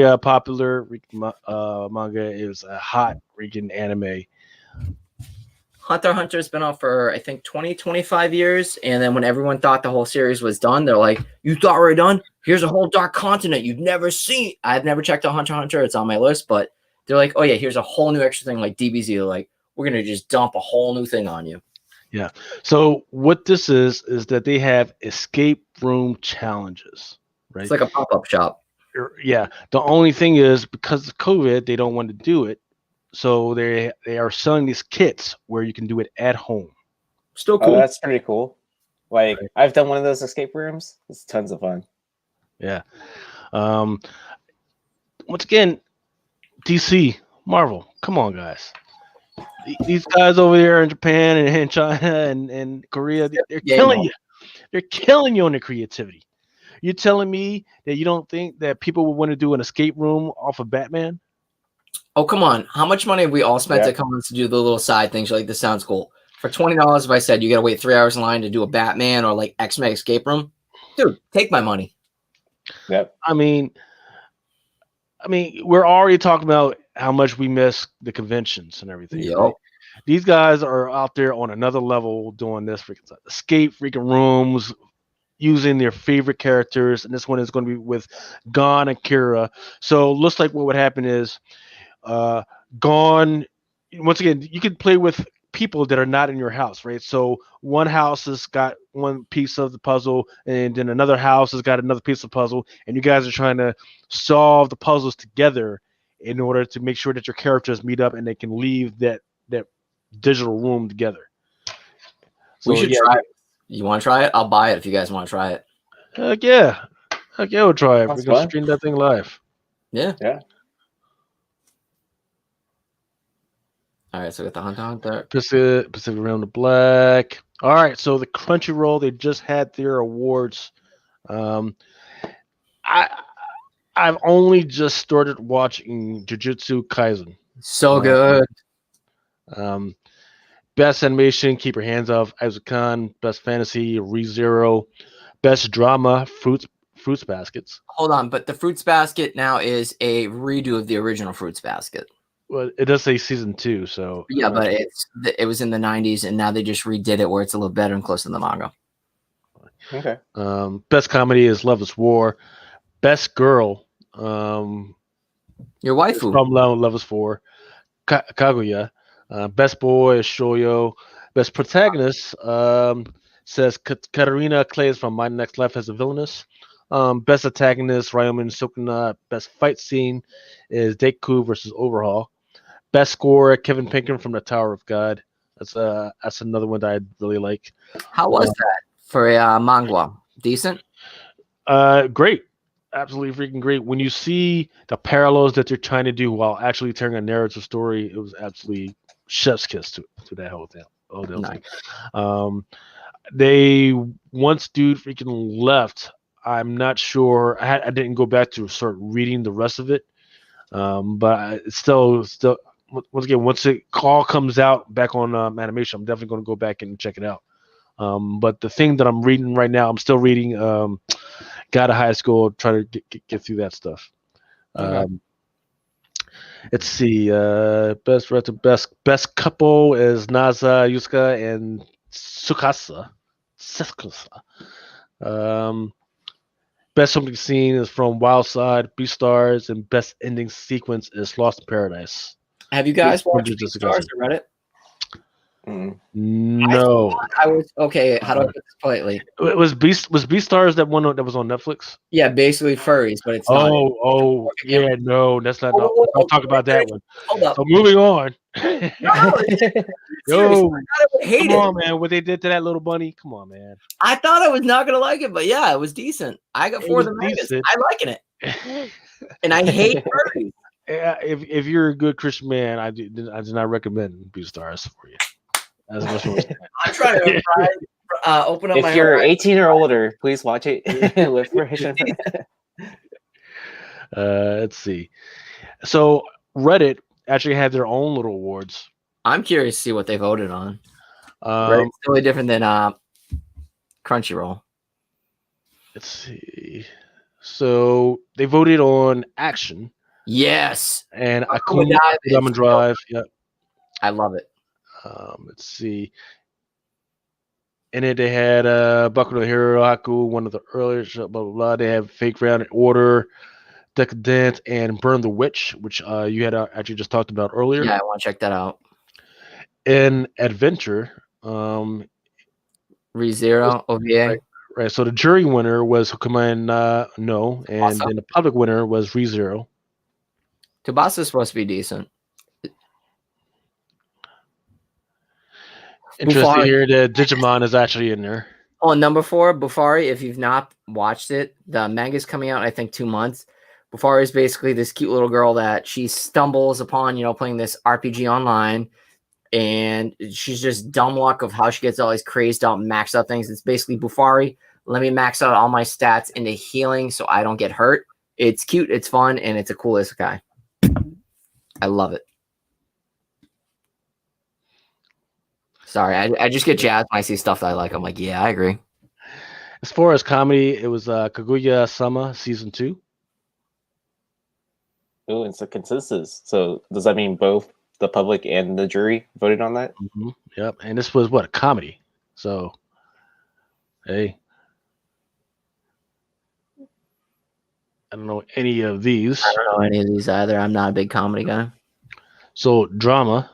a popular manga. It was a hot freaking anime. Hunter x Hunter's been out for I think 25 years, and then when everyone thought the whole series was done, they're like, "You thought we were done? Here's a whole dark continent you've never seen." I've never checked out Hunter x Hunter; it's on my list, but they're like, "Oh yeah, here's a whole new extra thing like DBZ." They're like, "We're gonna just dump a whole new thing on you." Yeah. So what this is that they have escape room challenges, right? It's like a pop-up shop. Yeah. The only thing is because of COVID, they don't want to do it. So they are selling these kits where you can do it at home. Still cool. Oh, that's pretty cool. Like I've done one of those escape rooms. It's tons of fun. Yeah. Once again, DC, Marvel, come on, guys. These guys over there in Japan and China and Korea, they're killing you. They're killing you on the creativity. You're telling me that you don't think that people would want to do an escape room off of Batman? Oh, come on. How much money have we all spent to come on to do the little side things? You're like, this sounds cool. For $20, if I said you got to wait 3 hours in line to do a Batman or like X-Men escape room, dude, take my money. Yep. I mean, we're already talking about how much we miss the conventions and everything. Yep. Right? These guys are out there on another level doing this freaking escape freaking rooms, using their favorite characters, and this one is going to be with Gon and Kira. So it looks like what would happen is Gon, once again, you could play with people that are not in your house, right? So one house has got one piece of the puzzle, and then another house has got another piece of the puzzle, and you guys are trying to solve the puzzles together in order to make sure that your characters meet up and they can leave that digital room together. So, we should try it. You want to try it? I'll buy it if you guys want to try it. Heck yeah, we'll try it. We're gonna stream that thing live. Yeah. Yeah. All right, so we got the Hunter. Pacific Rim to Black. All right, so the Crunchyroll, they just had their awards. I've only just started watching Jujutsu Kaisen. So good. Best animation, Keep Your Hands Off Aizukan. Best fantasy, ReZero. Best drama, Fruits Baskets. Hold on, but the Fruits Basket now is a redo of the original Fruits Basket. Well, it does say season 2, so yeah, but it was in the 90s, and now they just redid it where it's a little better and closer to the manga. Okay. Best comedy is Love Is War. Best girl, your waifu. From Love Is War. Kaguya. Best boy is Shoyo. Best protagonist says Katarina Clays from My Next Life as a villainess. Best antagonist, Ryomen Sukuna. Best fight scene is Deku versus Overhaul. Best score, Kevin Pinkin from the Tower of God. That's another one that I really like. How was that for a manga? Decent. Great, absolutely freaking great. When you see the parallels that they're trying to do while actually telling a narrative story, it was absolutely chef's kiss to that whole thing. Nice. Um, they once dude freaking left. I'm not sure. I didn't go back to start reading the rest of it. It's still once again, once it call comes out back on animation, I'm definitely going to go back and check it out. But the thing that I'm reading right now, I'm still reading Got a High School, try to get through that stuff. Okay. Let's see. Best couple is Naza, Yusuka, and Tsukasa. Um, Best opening scene is from Wild Side, Beastars, and best ending sequence is Lost in Paradise. Have you guys watched Just Stars or Reddit? No. I was okay. How do I put this politely? It was Beastars that one that was on Netflix? Yeah, basically furries, but it's not. Yeah, no, that's not. Oh, I'll talk about that one. Hold up. So moving on. Yo, come on, man! What they did to that little bunny? Come on, man! I thought I was not gonna like it, but yeah, it was decent. I got 4 of the mangas. I liking it, and I hate furries. If you're a good Christian man, I do not recommend Beastars for you. As much as I'm trying to open up. If you're 18 or older, please watch it with permission. Let's see. So Reddit actually had their own little awards. I'm curious to see what they voted on. Reddit's totally different than Crunchyroll. Let's see. So they voted on action. Yes. And Akuma Diamond Drive. Yep. I love it. Let's see. In it, they had Baku no Hero Haku, one of the earliest, blah, blah, blah. They have Fake Round and Order, Decadent, and Burn the Witch, which you had actually just talked about earlier. Yeah, I want to check that out. In Adventure, ReZero, OVA. Right. So the jury winner was Hukuman No, and then the public winner was ReZero. Tsubasa is supposed to be decent. Interesting to hear that Digimon is actually in there. Oh, number 4, Bufari. If you've not watched it, the manga's coming out in, I think, 2 months. Bufari is basically this cute little girl that she stumbles upon, playing this RPG online, and she's just dumb luck of how she gets all these crazed out, maxed out things. It's basically Bufari. Let me max out all my stats into healing so I don't get hurt. It's cute, it's fun, and it's a cool isekai. I love it. Sorry, I just get jazzed when I see stuff that I like. I'm like, yeah, I agree. As far as comedy, it was Kaguya-sama Season 2. Oh, it's a consensus. So does that mean both the public and the jury voted on that? Mm-hmm. Yep. And this was a comedy. So, hey. I don't know any of these. I don't know any of these either. I'm not a big comedy guy. So, drama.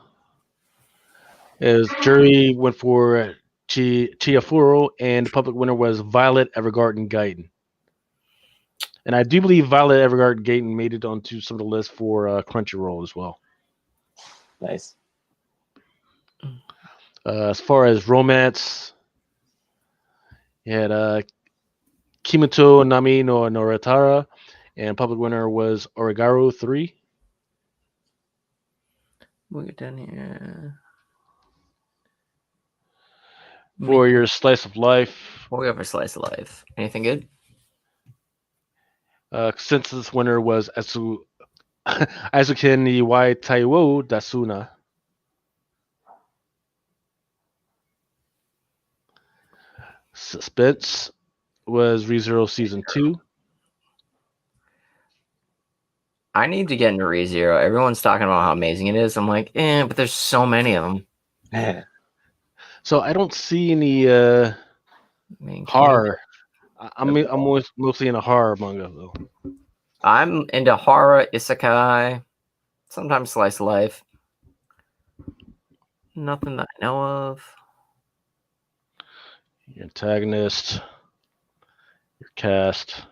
As jury went for Chiafuro, and the public winner was Violet Evergarden Gaiden. And I do believe Violet Evergarden Gaiden made it onto some of the lists for Crunchyroll as well. Nice. As far as romance, you had Kimito Nami no Noratara, and public winner was Origaru 3. We'll get down here. For your slice of life. What we got for slice of life? Anything good? Consensus winner was Azuken Iwai Taiwo Dasuna. Suspense was ReZero Season 2. I need to get into ReZero. Everyone's talking about how amazing it is. I'm like, but there's so many of them. So I don't see any horror. I'm mostly in a horror manga though. I'm into horror, isekai, sometimes slice of life. Nothing that I know of. Your antagonist, your cast.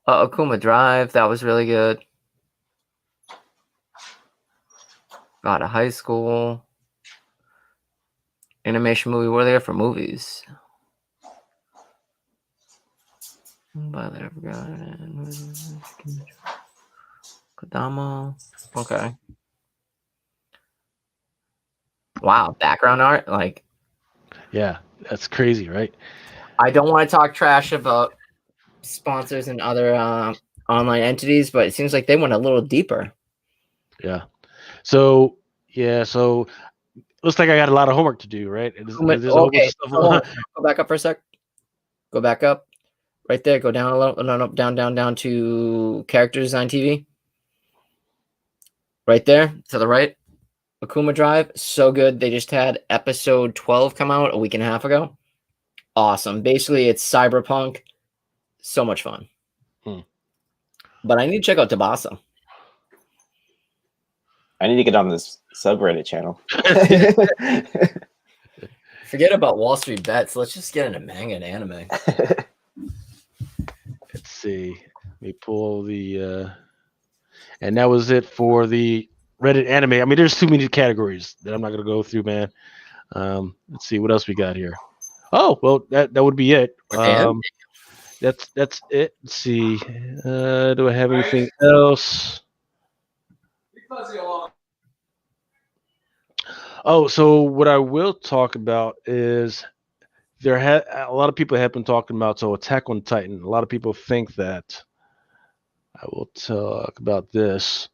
Akuma Drive, that was really good. Got a high school animation movie. What are there for movies? Kodama. Okay. Wow, background art. Like, Yeah, that's crazy, right? I don't want to talk trash about sponsors and other online entities, but it seems like they went a little deeper. Yeah. So looks like I got a lot of homework to do, right? There's a whole bunch Okay, of stuff. hold on. Go back up for a sec. Go back up. Right there. Go down a little. No, down to character design TV. Right there to the right. Akuma Drive, so good. They just had episode 12 come out a week and a half ago. Awesome. Basically, it's cyberpunk. So much fun. But I need to check out Tabasa. I need to get on this subreddit channel. Forget about Wall Street Bets. Let's just get into manga and anime. Let's see. Let me pull the and that was it for the Reddit anime. I mean, there's too many categories that I'm not gonna go through, man. Let's see what else we got here. Oh, well, that would be it. That's it. Let's see. Do I have anything else? Oh, so what I will talk about is a lot of people have been talking about Attack on Titan. A lot of people think that I will talk about this.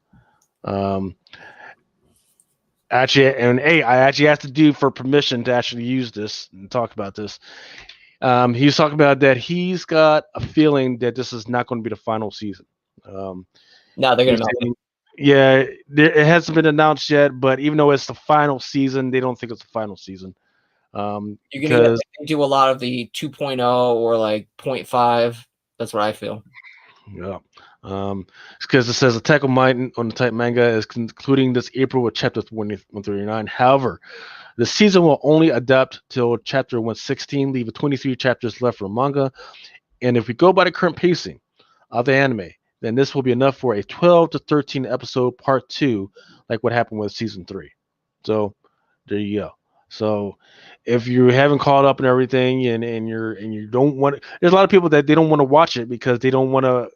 Actually, and hey, I actually asked the dude for permission to actually use this and talk about this. He was talking about that he's got a feeling that this is not going to be the final season. No, they're going to. Yeah, it hasn't been announced yet, but even though it's the final season, they don't think it's the final season. You're going to do a lot of the 2.0 or like 0.5. That's what I feel. Yeah. Because it says Attack on the Titan manga is concluding this April with chapter 139. However, the season will only adapt till chapter 116, leaving 23 chapters left for manga. And if we go by the current pacing of the anime, then this will be enough for a 12 to 13 episode part 2, like what happened with season 3. So there you go. So if you haven't caught up and everything, and you don't want, there's a lot of people that they don't want to watch it because they don't want to.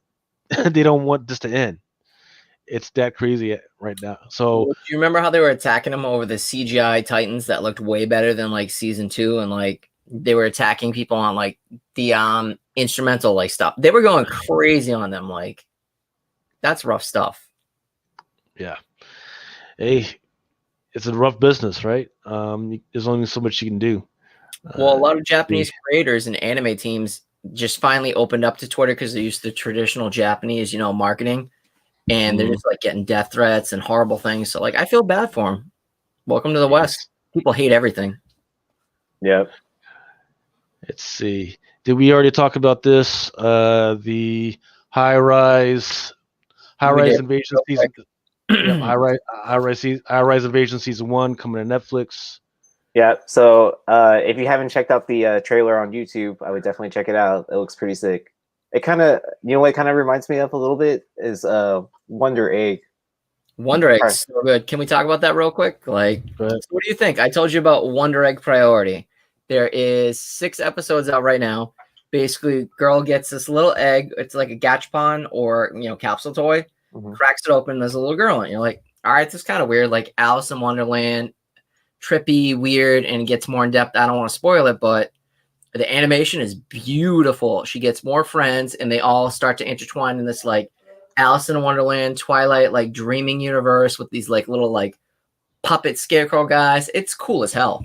They don't want this to end. It's that crazy right now. So do you remember how they were attacking them over the CGI Titans that looked way better than like season 2, and like they were attacking people on like the instrumental like stuff. They were going crazy on them. Like that's rough stuff. Yeah. Hey, it's a rough business, right? There's only so much you can do. Well, a lot of Japanese creators and anime teams just finally opened up to Twitter because they used the traditional Japanese, marketing, and they're just like getting death threats and horrible things. So like, I feel bad for them. Welcome to the West. People hate everything. Yep. Let's see. Did we already talk about this? The high rise invasion season. High rise invasion season 1 coming to Netflix. Yeah, so if you haven't checked out the trailer on YouTube, I would definitely check it out. It looks pretty sick. It kind of, what it kind of reminds me of a little bit is Wonder Egg. Wonder Egg's so good. Can we talk about that real quick? Like, what do you think? I told you about Wonder Egg Priority. There is 6 episodes out right now. Basically, girl gets this little egg. It's like a gachapon or, capsule toy. Cracks it open. There's a little girl in it. You're like, all right, this is kind of weird. Like Alice in Wonderland. Trippy, weird, and gets more in depth. I don't want to spoil it, but the animation is beautiful. She gets more friends, and they all start to intertwine in this like Alice in Wonderland, Twilight, like dreaming universe with these like little like puppet scarecrow guys. It's cool as hell.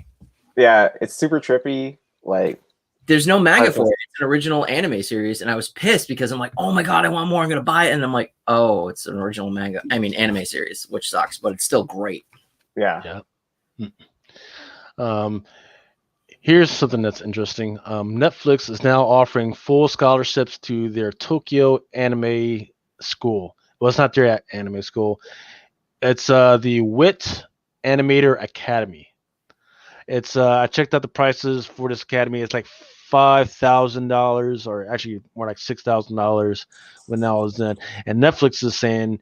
Yeah, it's super trippy. Like, there's no manga for it. It's an original anime series, and I was pissed because I'm like, oh my god, I want more. I'm gonna buy it, and I'm like, oh, it's an original manga. I mean, anime series, which sucks, but it's still great. Yeah. Here's something that's interesting. Netflix is now offering full scholarships to their Tokyo Anime School. Well, it's not their anime school. It's the WIT Animator Academy. It's I checked out the prices for this academy. It's like $5,000, or actually more like $6,000 when that was done. And Netflix is saying,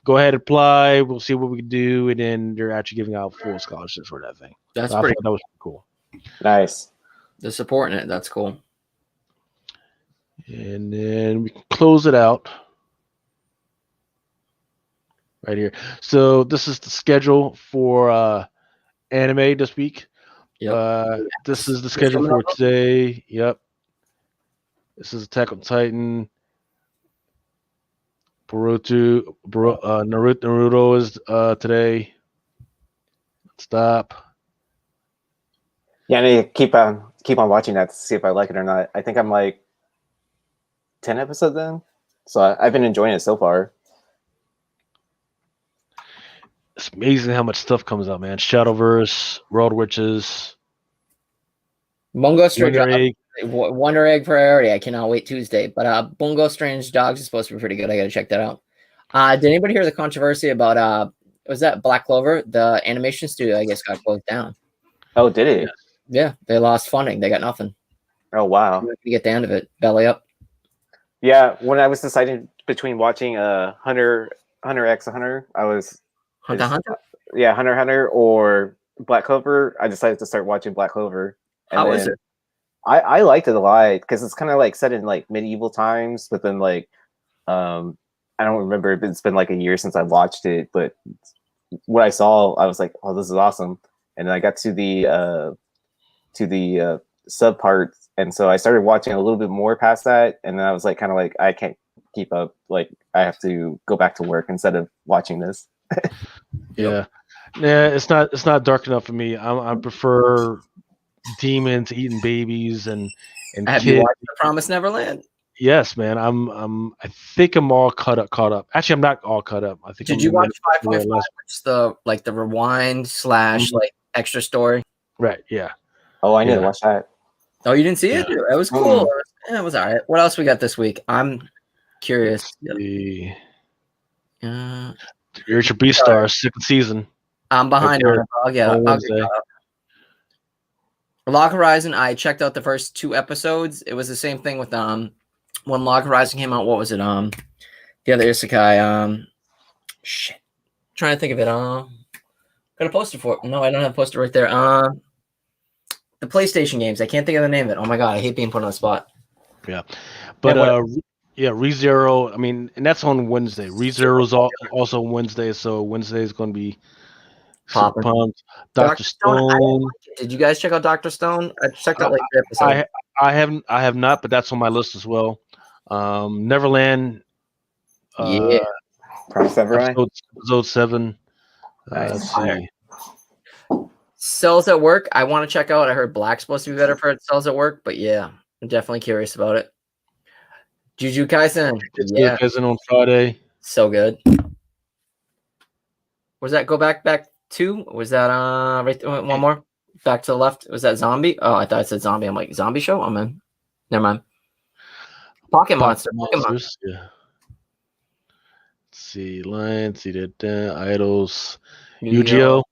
go ahead and apply. We'll see what we can do. And then they're actually giving out full scholarships for that thing. That's So I pretty thought that was cool. Nice. They're supporting it. That's cool. And then we can close it out right here. So this is the schedule for anime this week. Yep. This is the schedule for today. Yep. This is Attack on Titan. Naruto is today. Stop. Yeah, I need to keep on watching that to see if I like it or not. I think I'm like 10 episodes in, so I've been enjoying it so far. It's amazing how much stuff comes out, man. Shadowverse, World Witches, Bungo Strange Wonder Egg. Wonder Egg priority. I cannot wait Tuesday. But Bungo Strange Dogs is supposed to be pretty good. I got to check that out. Did anybody hear the controversy about was that Black Clover? The animation studio, I guess, got closed down. Oh, did it? Yeah, they lost funding. They got nothing. Oh, wow. You get the end of it. Belly up. Yeah, when I was deciding between watching Hunter x Hunter, I was Hunter. Yeah, Hunter x Hunter or Black Clover. I decided to start watching Black Clover. How is it? I liked it a lot because it's kind of like set in like medieval times, but then like I don't remember if it's been like a year since I watched it, but what I saw, I was like, oh, this is awesome. And then I got to the sub part, and so I started watching a little bit more past that, and then I was like, kind of like, I can't keep up. Like, I have to go back to work instead of watching this. Yeah, it's not dark enough for me. I prefer demons eating babies and Have kids. you watched The Promised Neverland? Yes, man. I think I'm all caught up. Actually, I'm not all caught up. I think. Did you watch 5.5? Which is the rewind / like extra story? Right. Yeah. Oh, I need to watch that. Oh, you didn't see it? It was cool. It was all right. What else we got this week? I'm curious. The Urge Beastar second season. I'm behind on it. I'll get Wednesday. Log Horizon, I checked out the first 2 episodes. It was the same thing with when Log Horizon came out. What was it? The other isekai. Shit. Trying to think of it. Got a poster for it. No, I don't have a poster right there. The PlayStation games. I can't think of the name of it. Oh my god, I hate being put on the spot. Yeah, but ReZero. I mean, and that's on Wednesday. ReZero's also Wednesday, so Wednesday is going to be Popping. pumped. Dr. Stone. Did you guys check out Dr. Stone? I checked out like the episode. I have not, but that's on my list as well. Neverland. Promise Neverland. Episode 7. Nice. Let's see. Cells at Work. I want to check out. I heard Black's supposed to be better for Cells at Work, but yeah, I'm definitely curious about it. Jujutsu Kaisen. Yeah, Kaisen on Friday. So good. Was that go back 2? Was that right? One more back to the left. Was that Zombie? Oh, I thought it said Zombie. I'm like, Zombie show? I'm in. Never mind. Pocket Monster. Monsters. Yeah. Let's see, Lions. See that Idols. Yu-Gi-Oh.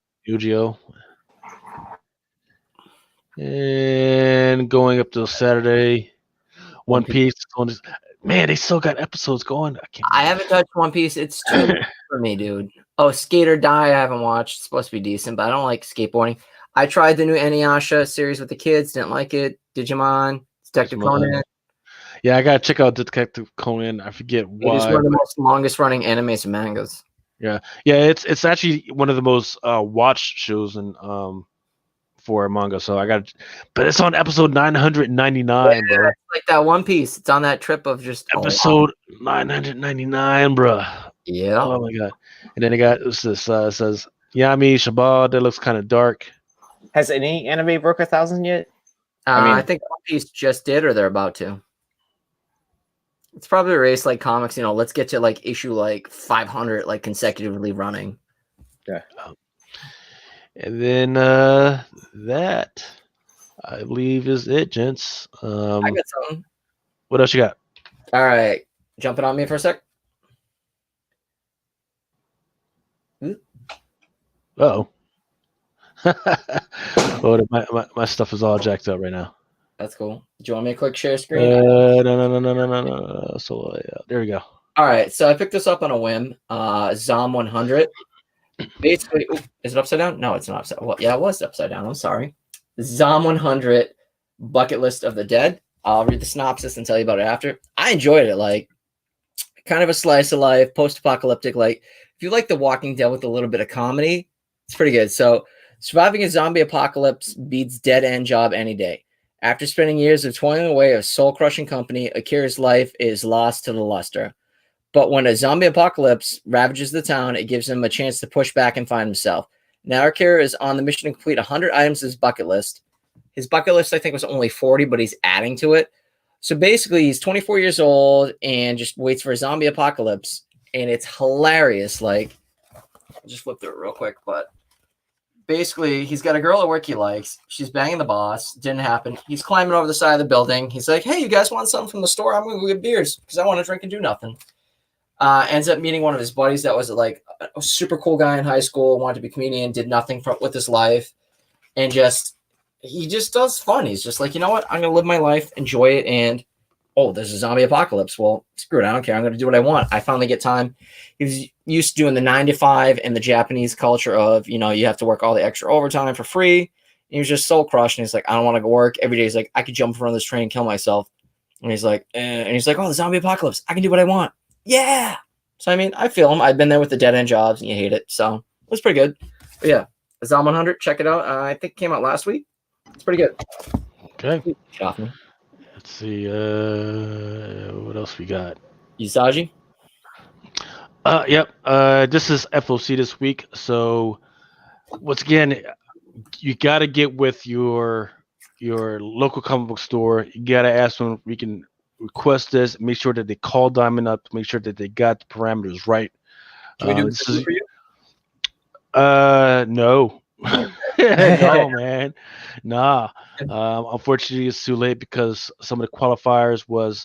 And going up to Saturday, One Piece. Man, they still got episodes going. I haven't touched One Piece. It's too much for me, dude. Oh, Skate or Die, I haven't watched. It's supposed to be decent, but I don't like skateboarding. I tried the new Inuyasha series with the kids. Didn't like it. Digimon. Detective Conan. Yeah, I gotta check out Detective Conan. I forget why. It's one of the most longest running animes and mangas. Yeah, it's actually one of the most watched shows in for manga. So I got, but it's on episode 999, bro. It's like that One Piece. It's on that trip of just episode 999, bro. Yeah. Oh my god. And then it got this says Yami Shabbat. That looks kind of dark. Has any anime broke 1,000 yet? I think One Piece just did, or they're about to. It's probably a race like comics. Let's get to like issue like 500 like consecutively running. Yeah. And then that I believe is it, gents. I got something. What else you got? All right, jumping on me for a sec. Oh. Oh, my stuff is all jacked up right now. That's cool. Do you want me to click share screen? No. So there we go. All right, so I picked this up on a whim. Zom 100. Basically, is it upside down? No, it's not upside. Well, yeah, it was upside down. I'm sorry. Zom 100 bucket list of the dead. I'll read the synopsis and tell you about it after. I enjoyed it. Like, kind of a slice of life, post-apocalyptic. Like, if you like The Walking Dead with a little bit of comedy, it's pretty good. So, surviving a zombie apocalypse beats dead-end job any day. After spending years of toiling away a soul-crushing company, Akira's life is lost to the luster. But when a zombie apocalypse ravages the town, it gives him a chance to push back and find himself. Now Akira is on the mission to complete 100 items of his bucket list. His bucket list, I think, was only 40, but he's adding to it. So basically, he's 24 years old and just waits for a zombie apocalypse. And it's hilarious. Like, I'll just flip through it real quick. But basically, he's got a girl at work he likes. She's banging the boss. Didn't happen. He's climbing over the side of the building. He's like, hey, you guys want something from the store? I'm going to go get beers because I want to drink and do nothing. Ends up meeting one of his buddies that was like a super cool guy in high school, wanted to be a comedian, did nothing with his life, and he just does fun. He's just like, you know what? I'm going to live my life, enjoy it, and, oh, there's a zombie apocalypse. Well, screw it. I don't care. I'm going to do what I want. I finally get time. He was used to doing the 9 to 5 and the Japanese culture of, you know, you have to work all the extra overtime for free. And he was just soul crushed, and he's like, I don't want to go work. Every day he's like, I could jump in front of this train and kill myself. And he's like, oh, the zombie apocalypse. I can do what I want. Yeah. So, I mean, I feel him. I've been there with the dead-end jobs, and you hate it. So, it was pretty good. But, yeah, Zom 100, check it out. I think it came out last week. It's pretty good. Okay. Shocked me. Let's see. What else we got? Usagi? Yep. This is FOC this week. So, once again, you got to get with your local comic book store. You got to ask them if we can request this, make sure that they call Diamond up to make sure that they got the parameters right. Can we do this for you? No. No, man. Nah. Unfortunately, it's too late because some of the qualifiers was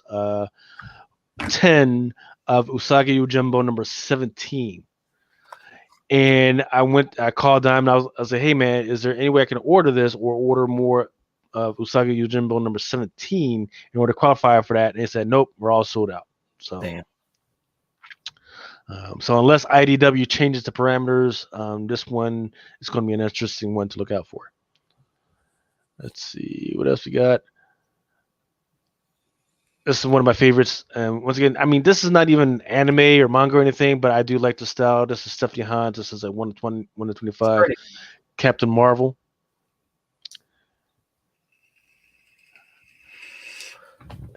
10 of Usagi Yojimbo number 17. And I called Diamond. I was like, hey, man, is there any way I can order this or order more of Usagi Yojimbo number 17 in order to qualify for that? And they said, nope, we're all sold out. So, damn. So unless IDW changes the parameters, this one is going to be an interesting one to look out for. Let's see what else we got. This is one of my favorites. Once again, I mean, this is not even anime or manga or anything, but I do like the style. This is Stephanie Hans. This is a 1 to 25. Captain Marvel.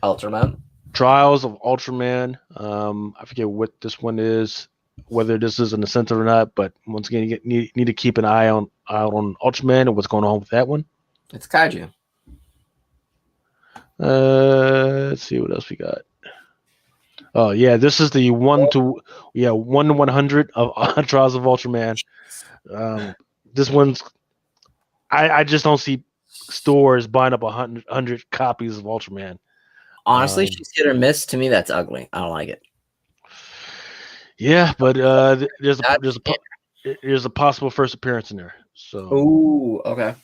Ultraman. Trials of Ultraman. I forget what this one is, whether this is an incentive or not. But once again, you need to keep an eye out on Ultraman and what's going on with that one. It's kaiju. Let's see what else we got. Oh yeah, this is the 1 to 100 of Trials of Ultraman. This one's I just don't see stores buying up 100 copies of Ultraman. Honestly, she's hit or miss. To me, that's ugly. I don't like it. Yeah, but there's a possible first appearance in there. So. Ooh, okay.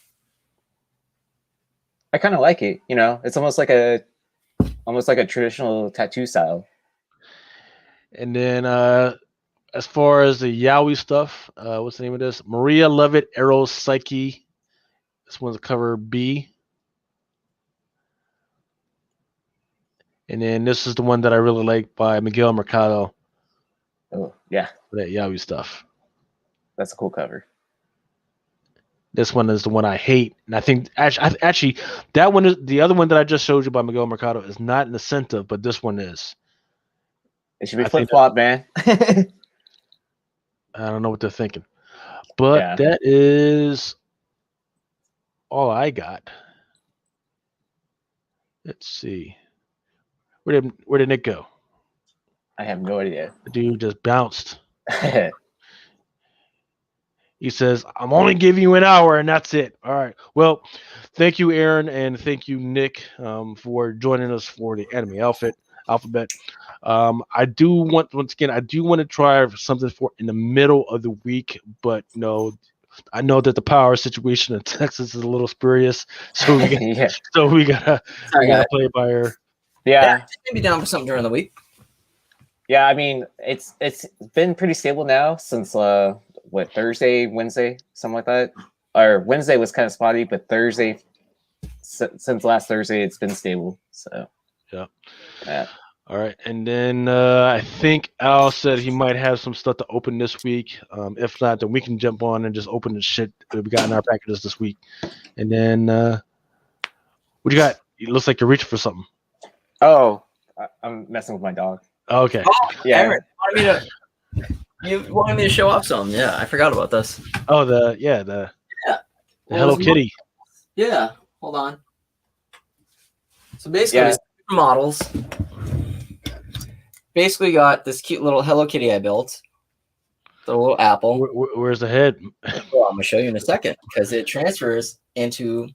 I kind of like it. You know, it's almost like a traditional tattoo style. And then as far as the yaoi stuff, what's the name of this? Maria Lovett, Arrow Psyche. This one's cover B. And then this is the one that I really like by Miguel Mercado. Oh, yeah. For that yaoi stuff. That's a cool cover. This one is the one I hate. And I think actually that one is the other one that I just showed you by Miguel Mercado is not an incentive, but this one is. It should be flip-flop, man. I don't know what they're thinking. But yeah. That is all I got. Let's see. Where did Nick go? I have no idea. The dude just bounced. He says, I'm only giving you an hour, and that's it. All right. Well, thank you, Aaron, and thank you, Nick, for joining us for the Anime Alphabet. I do want to try something for in the middle of the week, but no, I know that the power situation in Texas is a little spurious, so we got, Yeah. so we gotta Sorry, guys. play it by ear. Yeah. Maybe down for something during the week. Yeah, I mean, it's been pretty stable now since Thursday, Wednesday, something like that. Or Wednesday was kind of spotty, but Thursday, since last Thursday, it's been stable. So yeah. All right, and then I think Al said he might have some stuff to open this week. If not, then we can jump on and just open the shit that we got in our packages this week. And then what you got? It looks like you're reaching for something. Oh, I'm messing with my dog. Okay. Oh, Yeah. Aaron, you wanted me to show off something. Yeah, I forgot about this. Oh, the Hello Kitty. Yeah, hold on. So basically, models. Basically, got this cute little Hello Kitty I built. The little apple. Where's the head? Well, I'm gonna show you in a second because it transfers into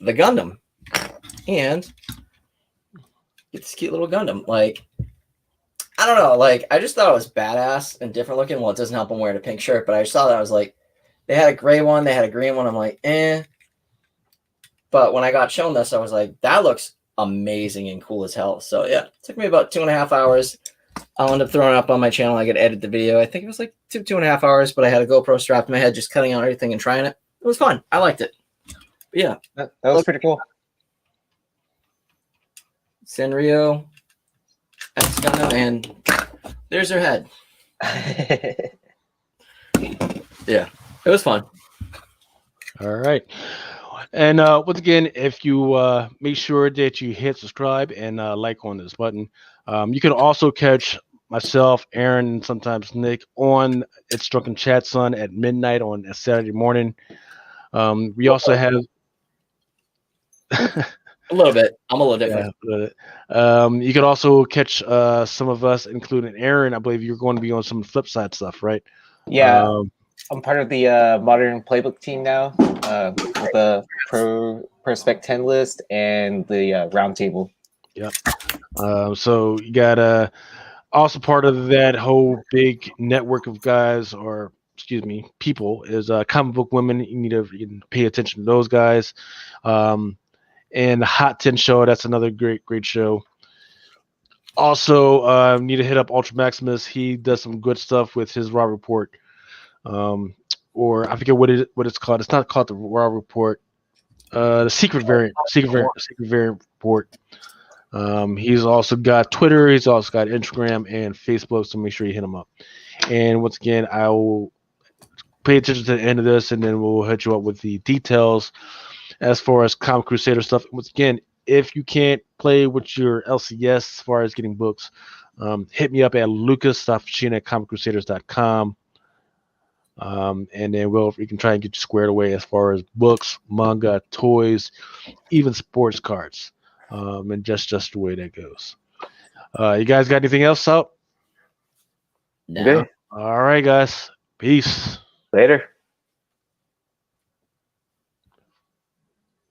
the Gundam, and it's a cute little Gundam. Like, I don't know. Like, I just thought it was badass and different looking. Well, it doesn't help them wearing a pink shirt, but I just saw that I was like, they had a gray one, they had a green one. I'm like, eh. But when I got shown this, I was like, that looks amazing and cool as hell. So yeah, it took me about 2.5 hours. I'll end up throwing it up on my channel. I could edit the video. I think it was like 2.5 hours, but I had a GoPro strapped to my head, just cutting out everything and trying it. It was fun. I liked it. But yeah, that was pretty cool. Sanrio, X Gundam, and there's her head. Yeah, it was fun. All right. And once again, if you make sure that you hit subscribe and like on this button, you can also catch myself, Aaron, and sometimes Nick on It's Drunken Chat Son at midnight on a Saturday morning. We also have a little bit. I'm a little different. Yeah, you can also catch some of us, including Aaron. I believe you're going to be on some flip side stuff, right? Yeah. I'm part of the Modern Playbook team now, with the Prospect 10 list and the roundtable. Yep. So you got also part of that whole big network of guys, or excuse me, people, is Comic Book Women. You need to pay attention to those guys. And the Hot 10 show, that's another great show. Also, need to hit up Ultra Maximus. He does some good stuff with his Raw Report. Or I forget what it's called. It's not called the Raw Report. The secret variant report. He's also got Twitter. He's also got Instagram and Facebook. So make sure you hit him up. And once again, I will pay attention to the end of this, and then we'll hit you up with the details as far as Comic Crusader stuff. Once again, if you can't play with your LCS as far as getting books, hit me up at lucas.fachina@comiccrusaders.com. And then we can try and get you squared away as far as books, manga, toys, even sports cards, and just the way that goes. You guys got anything else out? No. Good. All right, guys. Peace. Later.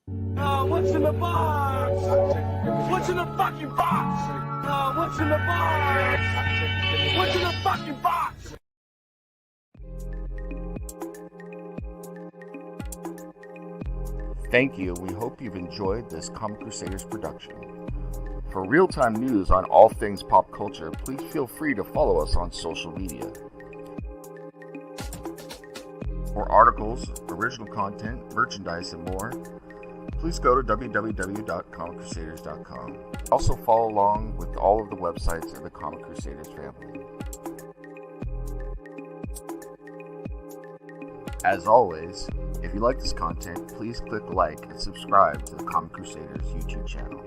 What's in the box? What's in the fucking box? What's in the box? What's in the fucking box? Thank you. We hope you've enjoyed this Comic Crusaders production. For real-time news on all things pop culture, please feel free to follow us on social media. For articles, original content, merchandise, and more, please go to www.comiccrusaders.com. Also follow along with all of the websites of the Comic Crusaders family. As always, if you like this content, please click like and subscribe to the Comic Crusaders YouTube channel.